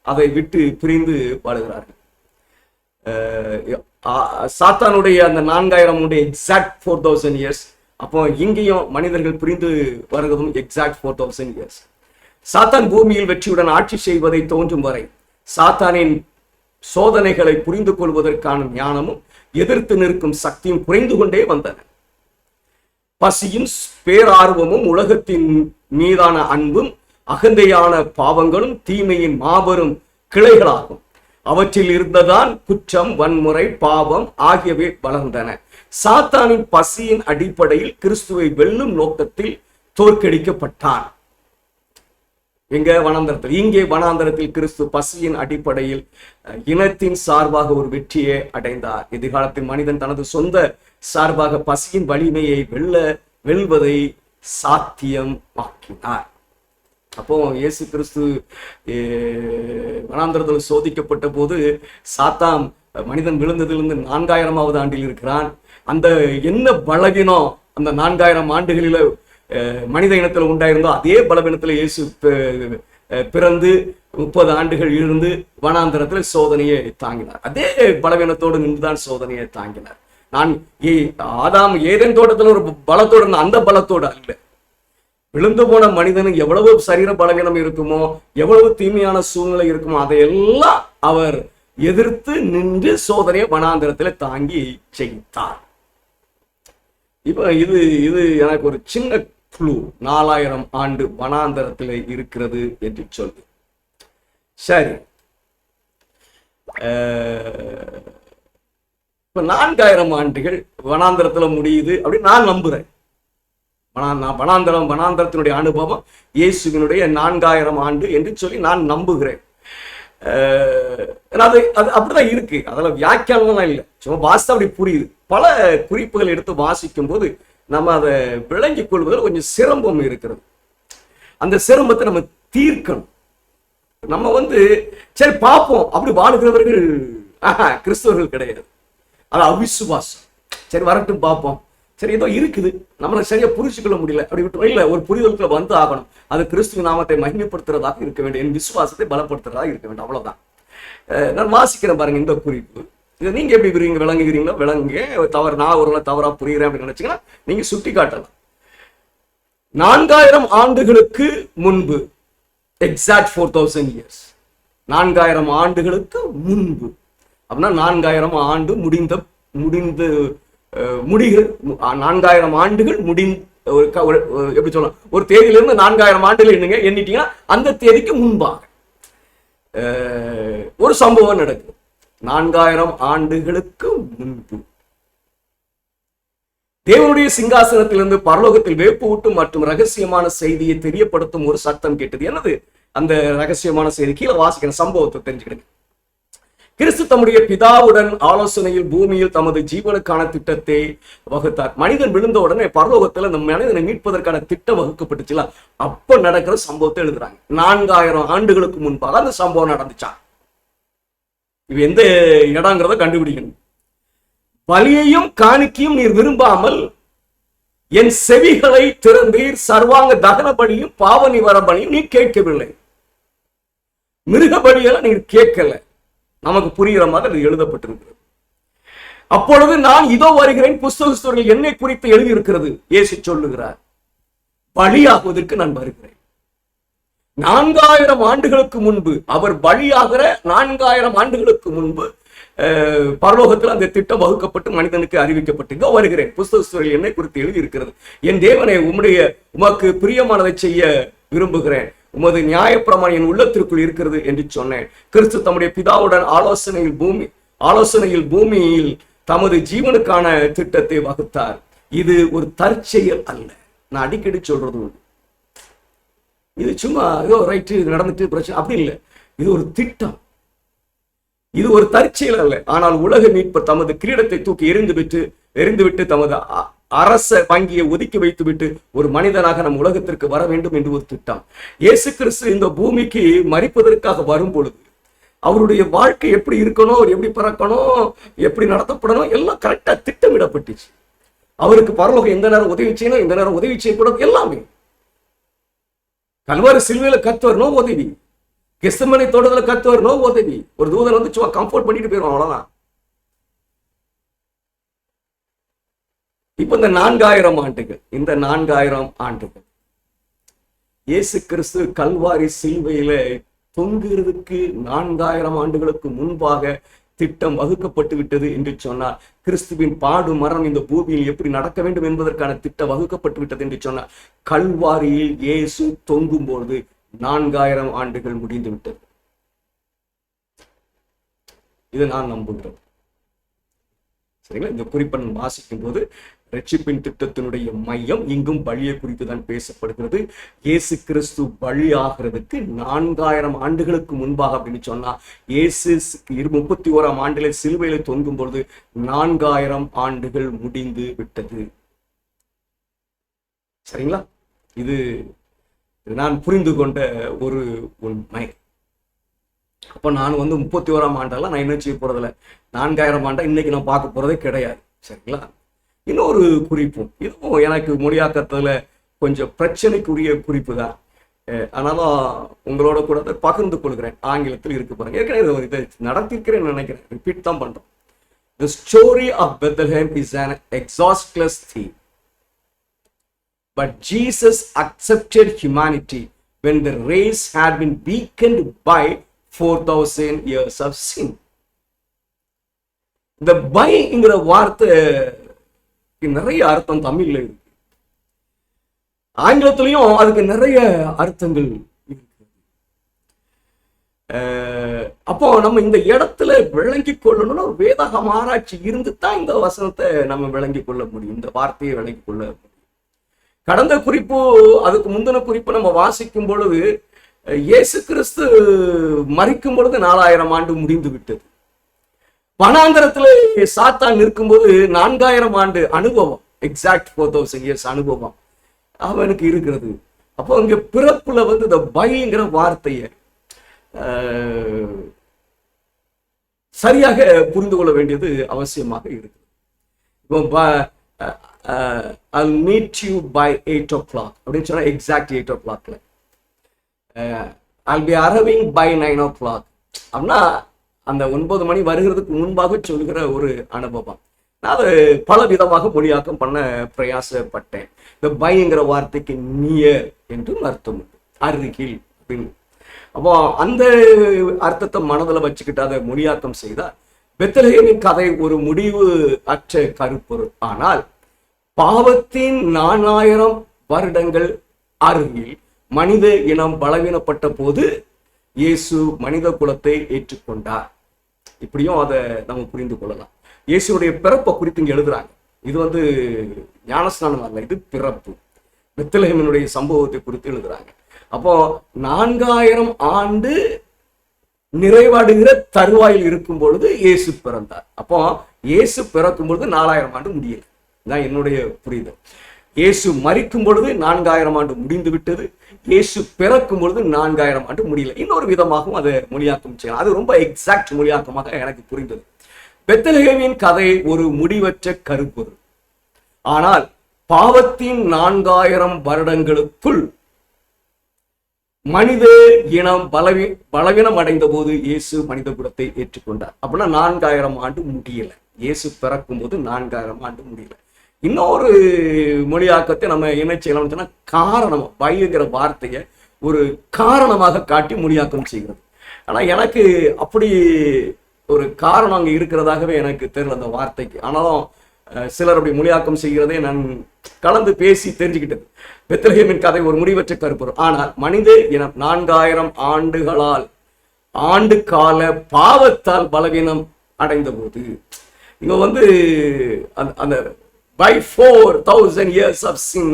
அதை விட்டு பிரிந்து வாழுகிறார்கள். சாத்தானுடைய அந்த 4000 எக்ஸாக்ட் 4000 இயர்ஸ். அப்போ இங்கேயும் மனிதர்கள் புரிந்து வருவதும் எக்ஸாக்ட் 4000 இயர்ஸ். சாத்தான் பூமியில் வெற்றியுடன் ஆட்சி செய்வதை தோன்றும் வரை சாத்தானின் சோதனைகளை புரிந்து கொள்வதற்கான ஞானமும் எதிர்த்து நிற்கும் சக்தியும் குறைந்து கொண்டே வந்தன. பசியும் பேரார்வமும் உலகத்தின் மீதான அன்பும் அகந்தையான பாவங்களும் தீமையின் மாபெரும் கிளைகளாகும். அவற்றில் இருந்ததான் குற்றம், வன்முறை, பாவம் ஆகியவை வளர்ந்தன. சாத்தானின் பசியின் அடிப்படையில் கிறிஸ்துவை வெல்லும் நோக்கத்தில் தோற்கடிக்கப்பட்டான். எங்க வனாந்தரத்தில், இங்கே வனாந்தரத்தில் கிறிஸ்து பசியின் அடிப்படையில் இனத்தின் சார்பாக ஒரு வெற்றியை அடைந்தார். எதிர்காலத்தில் மனிதன் தனது சொந்த சார்பாக பசியின் வலிமையை வெல்வதை சாத்தியமாக்கினார். அப்போ இயேசு கிறிஸ்து வனாந்தரத்தில் சோதிக்கப்பட்ட போது சாத்தான் மனிதன் விழுந்ததிலிருந்து 4000வது ஆண்டில் இருக்கிறான். அந்த என்ன பலவீனம் அந்த 4000 ஆண்டுகளில மனித இனத்தில் உண்டாயிருந்தோ அதே பலவீனத்தில் இயேசு பிறந்து 30 ஆண்டுகள் இருந்து வனாந்தரத்தில் சோதனையை தாங்கினார். அதே பலவீனத்தோடு நின்றுதான் சோதனையை தாங்கினார். நான் ஆதாம் ஏதேன் தோட்டத்தில் ஒரு பலத்தோடு இருந்த அந்த பலத்தோடு அல்ல. விழுந்து போன மனிதனுக்கு எவ்வளவு சரீர பலவீனம் இருக்குமோ, எவ்வளவு தீமையான சூழ்நிலை இருக்குமோ, அதையெல்லாம் அவர் எதிர்த்து நின்று சோதனையை வனாந்தரத்தில் தாங்கி செய்தார். இப்ப இது எனக்கு ஒரு சின்ன குழு 4000 ஆண்டு வனாந்தரத்தில் இருக்கிறது என்று சொல்லு. சரி, இப்ப 4000 ஆண்டுகள் வனாந்தரத்துல முடியுது அப்படின்னு நான் நம்புறேன். வனாந்தரத்தினுடைய அனுபவம் இயேசுவினுடைய 4000 ஆண்டு என்று சொல்லி நான் நம்புகிறேன். அது அப்படிதான் இருக்கு. அதில் வியாக்கியானம்லாம் இல்லை, சும்மா வாசித்தா அப்படி புரியுது. பல குறிப்புகள் எடுத்து வாசிக்கும் போது நம்ம அதை விளங்கிக் கொள்வதில் கொஞ்சம் சிரமம் இருக்கிறது. அந்த சிரமத்தை நம்ம தீர்க்கணும். நம்ம சரி பார்ப்போம் அப்படி வாழுகிறவர்கள் கிறிஸ்தவர்கள் கிடையாது. அது அவிசுவாசம். சரி வரட்டும் பார்ப்போம், சரி ஏதோ இருக்குது, நம்மளை சரியா புரிச்சுக்கொள்ள முடியல அப்படி விட்டு இல்லை, ஒரு புரிதலுக்குள்ள வந்து ஆகணும். அது கிறிஸ்துவ நாமத்தை மகிமைப்படுத்துறதாக இருக்க வேண்டும், என் விசுவாசத்தை பலப்படுத்துறதாக இருக்க வேண்டும். அவ்வளவுதான். நான் வாசிக்கிறேன் பாருங்க இந்த குறிப்பு. இதை நீங்க எப்படி விளங்குகிறீங்களோ விளங்குங்க. தவறு நான் ஒரு தவறா புரியுறேன் அப்படின்னு நினைச்சீங்கன்னா நீங்க சுட்டி காட்டலாம். 4000 ஆண்டுகளுக்கு முன்பு, எக்ஸாக்ட் 4000 இயர்ஸ், 4000 ஆண்டுகளுக்கு முன்பு அப்படின்னா 4000 ஆண்டு முடிகிற 4000 ஆண்டுகள் எப்படி சொல்லலாம், ஒரு தேதியிலிருந்து 4000 ஆண்டுகள் எண்ணிட்டீங்கன்னா அந்த தேதிக்கு முன்பாக ஒரு சம்பவம் நடக்குது. 4000 ஆண்டுகளுக்கு முன்பு தேவனுடைய சிங்காசனத்திலிருந்து பரலோகத்தில் வேப்பூட்டும் மற்றும் ரகசியமான செய்தியை தெரியப்படுத்தும் ஒரு சத்தம் கேட்டது. என்னது அந்த ரகசியமான செய்தி? கீழே வாசிக்கிற சம்பவத்தை தெரிஞ்சுக்கிடுங்க. கிறிஸ்து தம்முடைய பிதாவுடன் ஆலோசனையில் பூமியில் தமது ஜீவனுக்கான திட்டத்தை வகுத்தார். மனிதன் விழுந்த உடனே பரலோகத்தில் அந்த மனிதனை மீட்பதற்கான திட்டம் வகுக்கப்பட்டுச்சுல, அப்ப நடக்கிற சம்பவத்தை எழுதுறாங்க. 4000 ஆண்டுகளுக்கு முன்பாக அந்த சம்பவம் நடந்துச்சா. இது எந்த இடங்கிறத கண்டுபிடிக்கணும். பலியையும் காணிக்கையும் நீர் விரும்பாமல் என் செவிகளை திறந்தீர், சர்வாங்க தகன பலியும் பாவ நிவாரண பலியும் நீ கேட்கவில்லை. மிருக பலியெல்லாம் நீர் கேட்கல. நமக்கு புரிகிற மாதிரி எழுதப்பட்டிருக்கிறது. அப்பொழுது நான் இதோ வருகிறேன், புஸ்தகத்தில் என்னை குறித்து எழுதியிருக்கிறது. இயேசு சொல்லுகிறார், பலியாகுவதற்கு நான் வருகிறேன். 4000 ஆண்டுகளுக்கு முன்பு அவர் பலியாகிற 4000 ஆண்டுகளுக்கு முன்பு பரலோகத்தில் அந்த திட்டம் வகுக்கப்பட்டு மனிதனுக்கு அறிவிக்கப்பட்டு வருகிறேன், புஸ்தகத்தில் என்னை குறித்து எழுதியிருக்கிறது. என் தேவனை உமக்கு பிரியமானதை செய்ய விரும்புகிறேன், உமது நியாயப்பிரமாணம் என் உள்ளத்திற்குள் இருக்கிறது என்று சொன்னேன். கிறிஸ்து தம்முடைய பிதாவுடன் ஆலோசனையில் பூமியில் தமது ஜீவனுக்கான திட்டத்தை வகுத்தார். இது ஒரு தற்செயல் அல்ல. நான் அடிக்கடி சொல்றது இது சும்மா ஏதோ ரைட்டு நடந்துட்டு பிரச்சனை அப்படி இல்லை. இது ஒரு திட்டம், இது ஒரு தற்செயல் அல்ல. ஆனால் உலக மீட்பர் தமது கிரீடத்தை தூக்கி எரிந்துவிட்டு தமது அரச வங்கியை ஒதுக்கி வைத்துவிட்டு ஒரு மனிதனாக நம் உலகத்திற்கு வர வேண்டும் என்று ஒரு திட்டம். இயேசு கிறிஸ்து இந்த பூமிக்கு மரிப்பதற்காக வரும் பொழுது அவருடைய வாழ்க்கை எப்படி இருக்கணும், அவர் எப்படி பிறக்கணும், எப்படி நடத்தப்படணும் எல்லாம் கரெக்டா திட்டமிடப்பட்டுச்சு. அவருக்கு பரலோகம் எந்த நேரம் உதவி செய்யணும், எந்த நேரம் உதவி செய்யக்கூடாது, எல்லாமே. கல்வாரி சிலுவையில கர்த்தர் நோ உதவி, கெத்செமனே தோட்டத்துல கர்த்தர் நோ உதவி. ஒரு தூதன் வந்து சும்மா கம்ஃபோர்ட் பண்ணிட்டு போயிடும், அவ்வளவுதான். இப்ப இந்த 4000 ஆண்டுகள், இந்த 4000 ஆண்டுகள் இயேசு கிறிஸ்து கல்வாரி சிலுவையில தொங்குகிறதுக்கு 4000 ஆண்டுகளுக்கு முன்பாக திட்டம் வகுக்கப்பட்டு விட்டது என்று சொன்னார். கிறிஸ்துவின் பாடு மரணம் இந்த பூமியில் எப்படி நடக்க வேண்டும் என்பதற்கான திட்டம் வகுக்கப்பட்டு விட்டது என்று சொன்னார். கல்வாரியில் இயேசு தொங்கும் பொழுது 4000 ஆண்டுகள் முடிந்து விட்டது. இது நான் நம்புகிறேன். சரிங்களா? இந்த குறிப்பை வாசிக்கும் போது ரட்சிப்பின் திட்டத்தினுடைய மையம் இங்கும் பலியை குறித்து தான் பேசப்படுகிறது. இயேசு கிறிஸ்து பலியாகிறதுக்கு 4000 ஆண்டுகளுக்கு முன்பாக அப்படின்னு சொன்னா, இயேசு 31ஆம் ஆண்டிலே சிலுவையில தொங்கும் பொழுது 4000 ஆண்டுகள் முடிந்து விட்டது. சரிங்களா? இது நான் புரிந்து கொண்ட ஒரு உண்மை. அப்ப நான் 31ஆம் ஆண்டெல்லாம் நான் என்ன செய்ய போறதில்ல, 4000 ஆண்டா இன்னைக்கு நான் பார்க்க போறதே கிடையாது. சரிங்களா? இன்னொரு குறிப்பும், இதுவும் எனக்கு மொழியாக்கத்துல கொஞ்சம் பிரச்சனைக்குரிய குறிப்பு தான். ஆனாலும் உங்களோட கூட பகிர்ந்து கொள்கிறேன். ஆங்கிலத்தில் இருக்கு பாருங்க, ஏற்கனவே இதை நடத்திருக்கிறேன்னு நினைக்கிறேன், ரிப்பீட் தான் பண்றோம். The story of Bethlehem is an exhaustless theme. But Jesus accepted humanity when the race had been weakened by 4000 years of sin. இந்த பைங்கிற வார்த்தை நிறைய அர்த்தம் தமிழ்ல இருக்கு, ஆங்கிலத்திலையும் அதுக்கு நிறைய அர்த்தங்கள் இருக்கு. அப்போ நம்ம இந்த இடத்துல விளங்கி கொள்ளணும்னா ஒரு வேதாகம் ஆராய்ச்சி இருந்து தான் இந்த வசனத்தை நம்ம விளங்கி கொள்ள முடியும், இந்த வார்த்தையை விளங்கி கொள்ள முடியும். கடந்த குறிப்பு, அதுக்கு முந்தின குறிப்பு நம்ம வாசிக்கும் பொழுது இயேசு கிறிஸ்து மரிக்கும் பொழுது 4000 ஆண்டு முடிந்து விட்டது. வனாந்தரத்துல சாத்தான் நிற்கும்போது 4000 ஆண்டு அனுபவம், எக்ஸாக்ட் 4000 இயர்ஸ் அனுபவம் அவனுக்கு இருக்கிறது. அப்போ இங்க பிறப்புல இந்த பைங்கிற வார்த்தைய சரியாக புரிந்து கொள்ள வேண்டியது அவசியமாக இருக்கு. இப்போ I'll meet you by 8 o'clock அப்படின்னு சொன்னா exact 8 o'clockல I'll be arriving by 9 o'clock அப்படின்னா அந்த 9 மணி வருகிறதுக்கு முன்பாக சொல்கிற ஒரு அனுபவம். நான் அதை பல விதமாக மொழியாக்கம் பண்ண பிரயாசப்பட்டேன். இந்த பைங்கிற வார்த்தைக்கு நியர் என்றும் அர்த்தம் உண்டு, அருகில் அப்படின்னு. அப்போ அந்த அர்த்தத்தை மனதில் வச்சுக்கிட்டு அதை மொழியாக்கம் செய்தால் பெத்லகேமின் கதை ஒரு முடிவு அற்ற கருப்பொருள். ஆனால் பாவத்தின் 4000 வருடங்கள் அருகில் மனித இனம் பலவீனப்பட்ட போது இயேசு மனித குலத்தை ஏற்றுக்கொண்டார். இப்படியும் அதை நம்ம புரிந்து கொள்ளலாம். இயேசுடைய பிறப்பை குறித்து இங்க எழுதுறாங்க. இது ஞானஸ்நானம் அல்ல, இது பிறப்பு. பெத்லகேமினுடைய சம்பவத்தை குறித்து எழுதுறாங்க. அப்போ 4000 ஆண்டு நிறைவடைகிற தருவாயில் இருக்கும் பொழுது இயேசு பிறந்தார். அப்போ இயேசு பிறக்கும் பொழுது 4000 ஆண்டு முடியல. தான் என்னுடைய புரிதல். இயேசு மரிக்கும் பொழுது 4000 ஆண்டு முடிந்து விட்டது. இயேசு பிறக்கும் பொழுது 4000 ஆண்டு முடியல. இன்னொரு விதமாகவும் அதை மொழியாக்கம் செய்யலாம். அது ரொம்ப எக்ஸாக்ட் மொழியாக்கமாக எனக்கு புரிந்தது. பெத்லகேமின் கதை ஒரு முடிவற்ற கருப்பொருள். ஆனால் பாவத்தின் 4000 வருடங்களுக்குள் மனித இனம் பலவீனம் அடைந்த போது இயேசு மனித குலத்தை ஏற்றுக்கொண்டார். அப்படின்னா 4000 ஆண்டு முடியல. இயேசு பிறக்கும் போது 4000 ஆண்டு முடியல. இன்னொரு மொழியாக்கத்தை நம்ம என்ன செய்யலாம்னு சொன்னா, காரணம் பைங்கிற வார்த்தையை ஒரு காரணமாக காட்டி மொழியாக்கம் செய்கிறது. ஆனா எனக்கு அப்படி ஒரு காரணம் அங்கே இருக்கிறதாகவே எனக்கு தெரியல அந்த வார்த்தைக்கு. ஆனாலும் சிலர் அப்படி மொழியாக்கம் செய்கிறதே நான் கலந்து பேசி தெரிஞ்சுக்கிட்டது. பெத்லகேமின் கதை ஒரு முடிவற்ற கருப்பொருள். ஆனால் மனித இனம் 4000 ஆண்டுகளால் ஆண்டு கால பாவத்தால் பலவீனம் அடைந்த போது இங்க அந்த by 4000 years of sin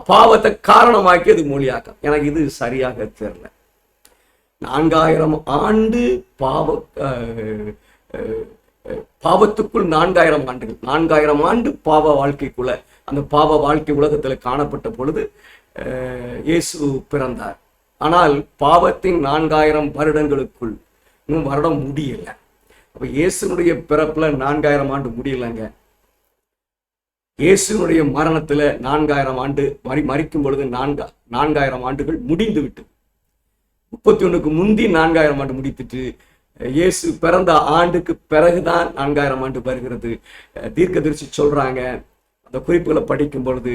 பாவத்தை காரணமாக்கி அது மொழியாக்கம். எனக்கு இது சரியாக தெரியல. 4000 ஆண்டு பாவத்துக்குள் 4000 ஆண்டுகள், 4000 ஆண்டு பாவ வாழ்க்கைக்குள்ள, அந்த பாவ வாழ்க்கை உலகத்தில் காணப்பட்ட பொழுது இயேசு பிறந்தார். ஆனால் பாவத்தின் 4000 வருடங்களுக்குள் இன்னும் வருடம் முடியல. அப்ப இயேசுனுடைய பிறப்புல 4000 ஆண்டு முடியலங்க. இயேசுனுடைய மரணத்துல 4000 ஆண்டு மரிக்கும் பொழுது 4000 ஆண்டுகள் முடிந்து விட்டு 31க்கு முந்தி 4000 ஆண்டு முடித்துட்டு இயேசு பிறந்த ஆண்டுக்கு பிறகுதான் 4000 ஆண்டு வருகிறது. தீர்க்கதரிசி சொல்றாங்க. அந்த குறிப்புகளை படிக்கும் பொழுது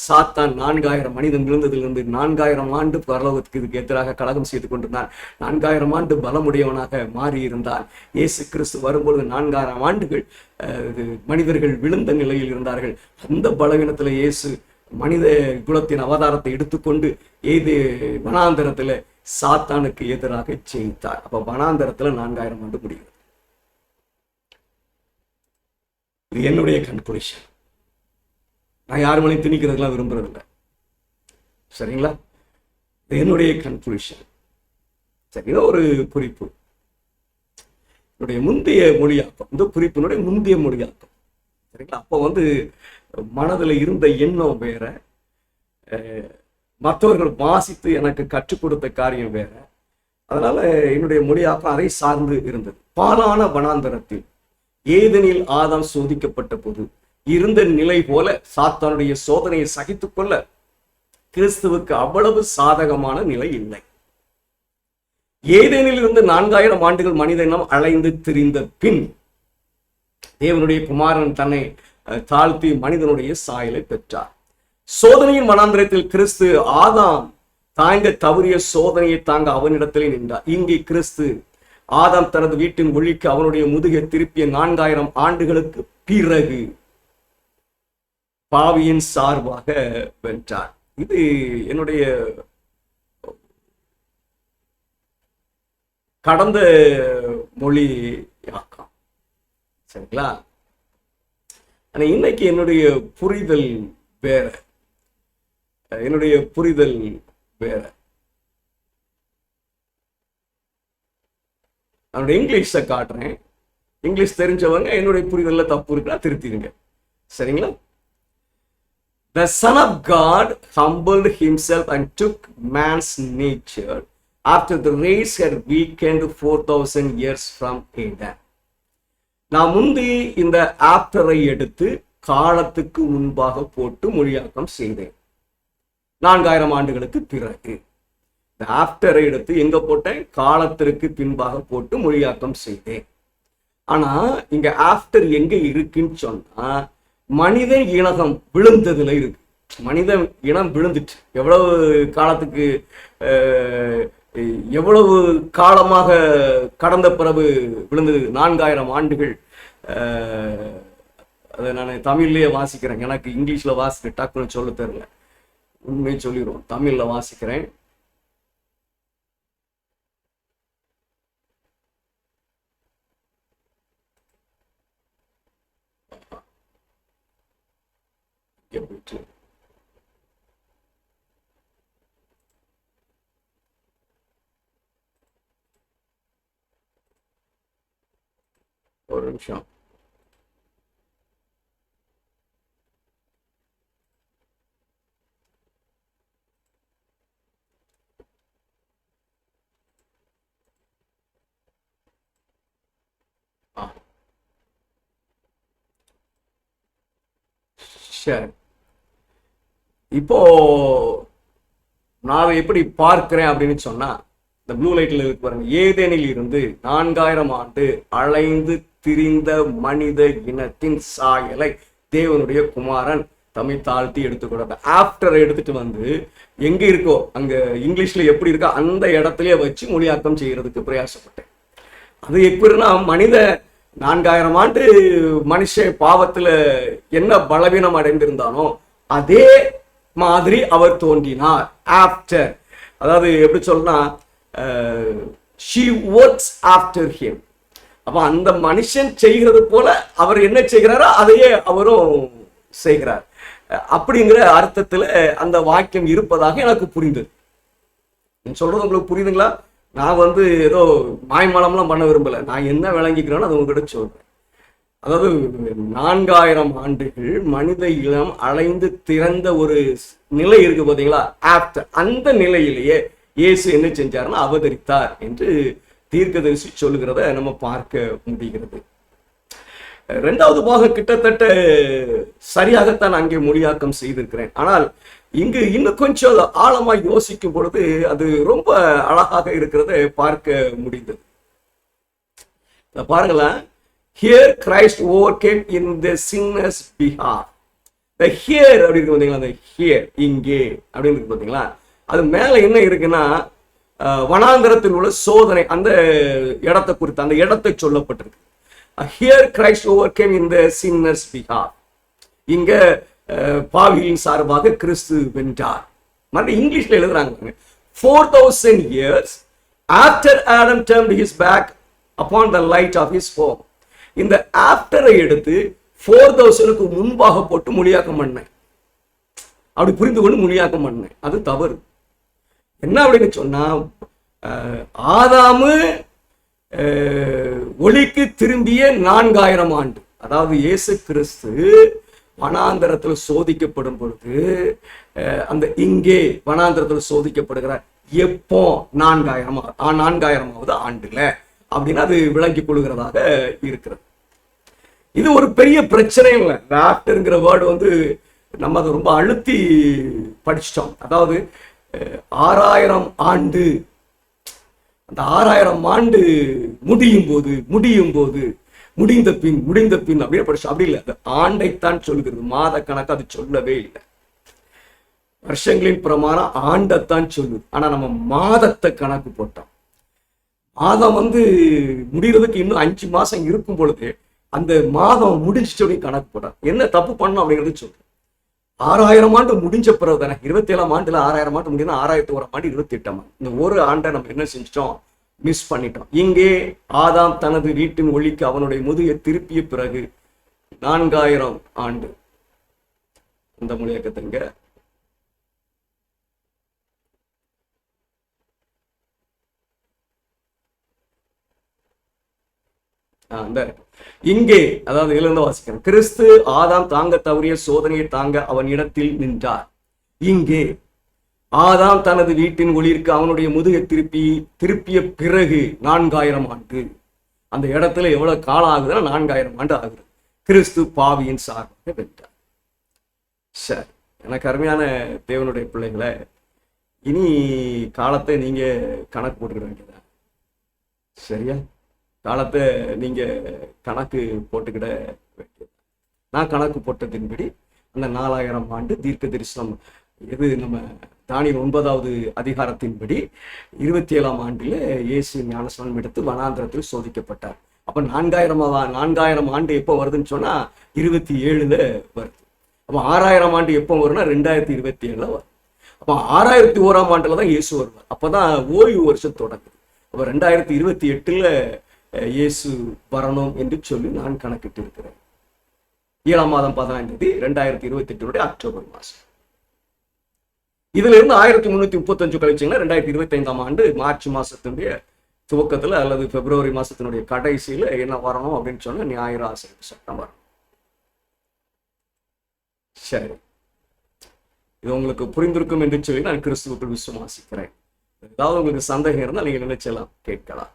சாத்தான் 4000 மனிதன் விழுந்ததிலிருந்து 4000 ஆண்டு பரலோகத்துக்கு இதுக்கு எதிராக கலகம் செய்து கொண்டிருந்தான். 4000 ஆண்டு பலமுடையவனாக மாறி இருந்தான். இயேசு கிறிஸ்து வரும்பொழுது 4000 ஆண்டுகள் மனிதர்கள் விழுந்த நிலையில் இருந்தார்கள். அந்த பலவீனத்துல இயேசு மனித குலத்தின் அவதாரத்தை எடுத்துக்கொண்டு வனாந்தரத்துல சாத்தானுக்கு எதிராக ஜெயித்தார். அப்ப வனாந்தரத்துல 4000 ஆண்டு முடிகிறது. இது என்னுடைய கன்க்ளூஷன். நான் யார் மணி திணிக்கிறதுலாம் விரும்புறதில்லை, சரிங்களா? இது என்னுடைய கன்க்ளூஷன். சரி, ஒரு குறிப்பு. என்னுடைய முந்தைய மொழியாக்கம், இந்த குறிப்பினுடைய முந்தைய மொழியாக்கம், சரிங்களா? அப்போ மனதில் இருந்த எண்ணம் வேற, மற்றவர்கள் வாசித்து எனக்கு கற்றுக் கொடுத்த காரியம் வேற. அதனால என்னுடைய மொழியாக்கம் அதை சார்ந்து இருந்தது. பாலான வனாந்தரத்தில் ஏதெனில் ஆதாம் சோதிக்கப்பட்ட போது இருந்த நிலை போல சாத்தானுடைய சோதனையை சகித்துக் கொள்ள கிறிஸ்துவுக்கு அவ்வளவு சாதகமான நிலை இல்லை. ஏதேனில் இருந்து 4000 ஆண்டுகள் மனித இனம் அலைந்து திரிந்த பின் தேவனுடைய குமாரன் தன்னை தாழ்த்தி மனிதனுடைய சாயலை பெற்றார். சோதனையின் வனாந்திரத்தில் கிறிஸ்து ஆதாம் தாங்க தவறிய சோதனையை தாங்க அவனிடத்திலே நின்றார். இங்கே கிறிஸ்து ஆதாம் தனது வீட்டின் ஒளிக்கு அவனுடைய முதுகை திருப்பிய 4000 ஆண்டுகளுக்கு பிறகு பாவியின் சார்பாக வென்றார். இது என்னுடைய கடந்த மொழியாக்கம், சரிங்களா? ஆனா இன்னைக்கு என்னுடைய புரிதல் வேற. என்னுடைய புரிதல் வேற. என்னுடைய இங்கிலீஷை காட்டுறேன். இங்கிலீஷ் தெரிஞ்சவங்க என்னுடைய புரிதல்ல தப்பு இருக்குன்னா திருத்திடுங்க, சரிங்களா? The Son of God humbled himself and took man's nature after the race had weakened 4000 years from Adam. நான் முந்தி இந்த ஆப்டரை எடுத்து காலத்துக்கு முன்பாக போட்டு மொழியாக்கம் செய்தேன். 4000 ஆண்டுகளுக்கு பிறகு ஆஃப்டரை எடுத்து எங்க போட்டேன்? காலத்திற்கு பின்பாக போட்டு மொழியாக்கம் செய்தேன். ஆனா இங்க ஆஃப்டர் எங்க இருக்குன்னு சொன்னா மனித இனகம் விழுந்ததுல இருக்கு. மனித இனம் விழுந்துட்டு எவ்வளவு காலத்துக்கு எவ்வளவு காலமாக கடந்த பிறகு விழுந்தது? 4000 ஆண்டுகள். அதை நான் தமிழ்லயே வாசிக்கிறேன், எனக்கு இங்கிலீஷ்ல வாசிக்க டக்குன்னு சொல்ல தெரியல, உண்மையை சொல்லிடுவோம், தமிழ்ல வாசிக்கிறேன். ஒரு நிமிஷம். சரி, இப்போ நான் எப்படி பார்க்கிறேன் அப்படின்னு சொன்னா, இந்த ப்ளூ லைட்ல இருக்கு பாருங்க, ஏதேனில் இருந்து 4000 ஆண்டு அலைந்து திரிந்த மனித இனத்தின் சாயலை தேவனுடைய குமாரன் தம்மை தாழ்த்தி எடுத்துக்கூடாது. ஆஃப்டர் எடுத்துட்டு வந்து எங்க இருக்கோ அங்க இங்கிலீஷ்ல எப்படி இருக்கோ அந்த இடத்துலயே வச்சு மொழியாக்கம் செய்யறதுக்கு பிரயாசப்பட்டேன். அது எப்படின்னா, மனித 4000 ஆண்டு மனுஷ பாவத்துல என்ன பலவீனம் அடைந்திருந்தானோ அதே மாதிரி அவர் தோன்றினார் ஆஃப்டர். அதாவது எப்படி சொல்லனா, she works after him. அப்ப அந்த மனுஷன் செய்கிறது போல அவர் என்ன செய்கிறாரோ அதையே அவரும் செய்கிறார் அப்படிங்கிற அர்த்தத்துல அந்த வாக்கியம் இருப்பதாக எனக்கு புரிந்தது. சொல்றது உங்களுக்கு புரியுதுங்களா? நான் ஏதோ மாய்மாலம்லாம் பண்ண விரும்பல, நான் என்ன விளங்கிக்கிறேன்னு அது உங்ககிட்ட சொல்றேன். அதாவது 4000 ஆண்டுகள் மனித இனம் அலைந்து திறந்த ஒரு நிலை இருக்கு பாத்தீங்களா, ஆஃப்டர். அந்த நிலையிலேயே இயேசு என்ன செஞ்சாருன்னா அவதரித்தார் என்று தீர்க்கதரிசி சொல்லுகிறத நம்ம பார்க்க முடிகிறது. 2வது பாகம் கிட்டத்தட்ட சரியாகத்தான் அங்கே மொழியாக்கம் செய்திருக்கிறேன். ஆனால் இங்கு இன்னும் கொஞ்சம் ஆழமா யோசிக்கும் பொழுது அது ரொம்ப அழகாக இருக்கிறத பார்க்க முடிந்தது. பாருங்களேன், here Christ overcame in the sinner's behalf. the here அப்படி இருக்கு பாத்தீங்களா, அந்த here இங்கே அப்படின்னு இருக்கு பாத்தீங்களா, அது மேல என்ன இருக்குன்னா வனாந்தரத்தில் உள்ள சோதனை, அந்த இடத்தை குறித்து அந்த இடத்தை சொல்லப்பட்டிருக்கு. here Christ overcame in the sinner's behalf. இங்க பாவியின் சார்பாக கிறிஸ்து வென்றார். மறுபடியும் இங்கிலீஷ்ல எழுதுறாங்க, 4000 years after Adam turned his back upon the light of his home. இந்த ஆஃப்டரை எடுத்து 4000க்கு முன்பாக போட்டு மொழியாக்கம் பண்ணேன். அப்படி புரிந்து கொண்டு மொழியாக்கம் பண்ணேன். அது தவறு. என்ன அப்படின்னு சொன்னா, ஆதாமு ஒளிக்கு திரும்பிய 4000 ஆண்டு, அதாவது இயேசு கிறிஸ்து வனாந்தரத்தில் சோதிக்கப்படும் பொழுது அந்த இங்கே வனாந்தரத்தில் சோதிக்கப்படுகிறார். எப்போ? 4000வது ஆண்டுல அப்படின்னு அது விளங்கி கொள்கிறதாக இருக்கிறது. இது ஒரு பெரிய பிரச்சனை இல்லை. ஆஃப்டர்ங்கிற வேர்டு நம்ம அதை ரொம்ப அழுத்தி படிச்சிட்டோம். அதாவது 6000 ஆண்டு, அந்த 6000 ஆண்டு முடிந்த பின் அப்படியே படிச்சோம். அப்படி இல்லை, அது ஆண்டைத்தான் சொல்லுகிறது, மாத கணக்கு அது சொல்லவே இல்லை. வருஷங்களின் பிரமாணம் ஆண்டைத்தான் சொல்லுது. ஆனா நம்ம மாதத்தை கணக்கு போட்டோம். மாதம் முடிகிறதுக்கு இன்னும் 5 மாசம் இருக்கும் பொழுது அந்த மாதம் முடிஞ்சிட்டு கணக்கு போட்டான். என்ன தப்பு பண்ணணும் அப்படிங்கிறது சொல்றேன். 6000 ஆண்டு முடிஞ்ச பிறகு தானே, 27ஆம் ஆண்டுல 6000 ஆண்டு முடிஞ்சா 1001ஆம் ஆண்டு 28ஆம் ஆண்டு. இந்த ஒரு ஆண்டை நம்ம என்ன செஞ்சிட்டோம்? மிஸ் பண்ணிட்டோம். இங்கே ஆதாம் தனது வீட்டின் ஒளிக்கு அவனுடைய முதுகை திருப்பிய பிறகு 4000 ஆண்டு. இந்த மொழியாக்கத்துங்க இங்கே, அதாவது இதுல இருந்து வாசிக்கிறேன், கிறிஸ்து ஆதாம் தாங்க தவறிய சோதனையை தாங்க அவன் இடத்தில் நின்றார். இங்கே ஆதாம் தனது வீட்டின் ஒளியிற்கு அவனுடைய முதுகை திருப்பிய பிறகு 4000 ஆண்டு. அந்த இடத்துல எவ்வளவு காலம் ஆகுதுன்னா 4000 ஆண்டு ஆகுது. கிறிஸ்து பாவியின் சார்பாக வென்றார். சரி, எனக்கு அருமையான தேவனுடைய பிள்ளைகளை, இனி காலத்தை நீங்க கணக்கு போட்டுக்கிட வேண்டியதான். சரியா? காலத்தை நீங்க கணக்கு போட்டுக்கிட வேண்டியது. நான் கணக்கு போட்டதின்படி அந்த 4000 ஆண்டு தீர்க்க தரிசனம் இது நம்ம தானியேல் 9வது அதிகாரத்தின்படி 27ஆம் ஆண்டில் இயேசு ஞானஸ்நானம் எடுத்து வனாந்திரத்தில் சோதிக்கப்பட்டார். அப்ப 4000 ஆண்டு எப்போ வருதுன்னு சொன்னா 27ல வருது. அப்ப 6000 ஆண்டு எப்போ வரும்னா 2027ல வரும். அப்ப 6001ஆம் ஆண்டுல தான் இயேசு வருவார். அப்பதான் ஓய்வு வருஷம் தொடங்குது. அப்ப 2028ல இயேசு வரணும் என்று சொல்லி நான் கணக்கிட்டு இருக்கிறேன். 7ஆம் மாதம் 15ஆம் தேதி 2028 அக்டோபர் மாசம். இதுல இருந்து 1335 கழிச்சுங்கன்னா 2025ஆம் ஆண்டு மார்ச் மாசத்தினுடைய துவக்கத்துல அல்லது பிப்ரவரி மாசத்தினுடைய கடைசியில என்ன வரணும் அப்படின்னு சொன்னா ஞாயிறு ஆசிரியர் சட்டம் வரும். சரி, இது உங்களுக்கு புரிந்திருக்கும் என்று சொல்லி நான் கிறிஸ்துவுக்குள் விசுவாசிக்கிறேன். ஏதாவது உங்களுக்கு சந்தேகம் இருந்தால் நீங்க நினைச்சலாம் கேட்கலாம்.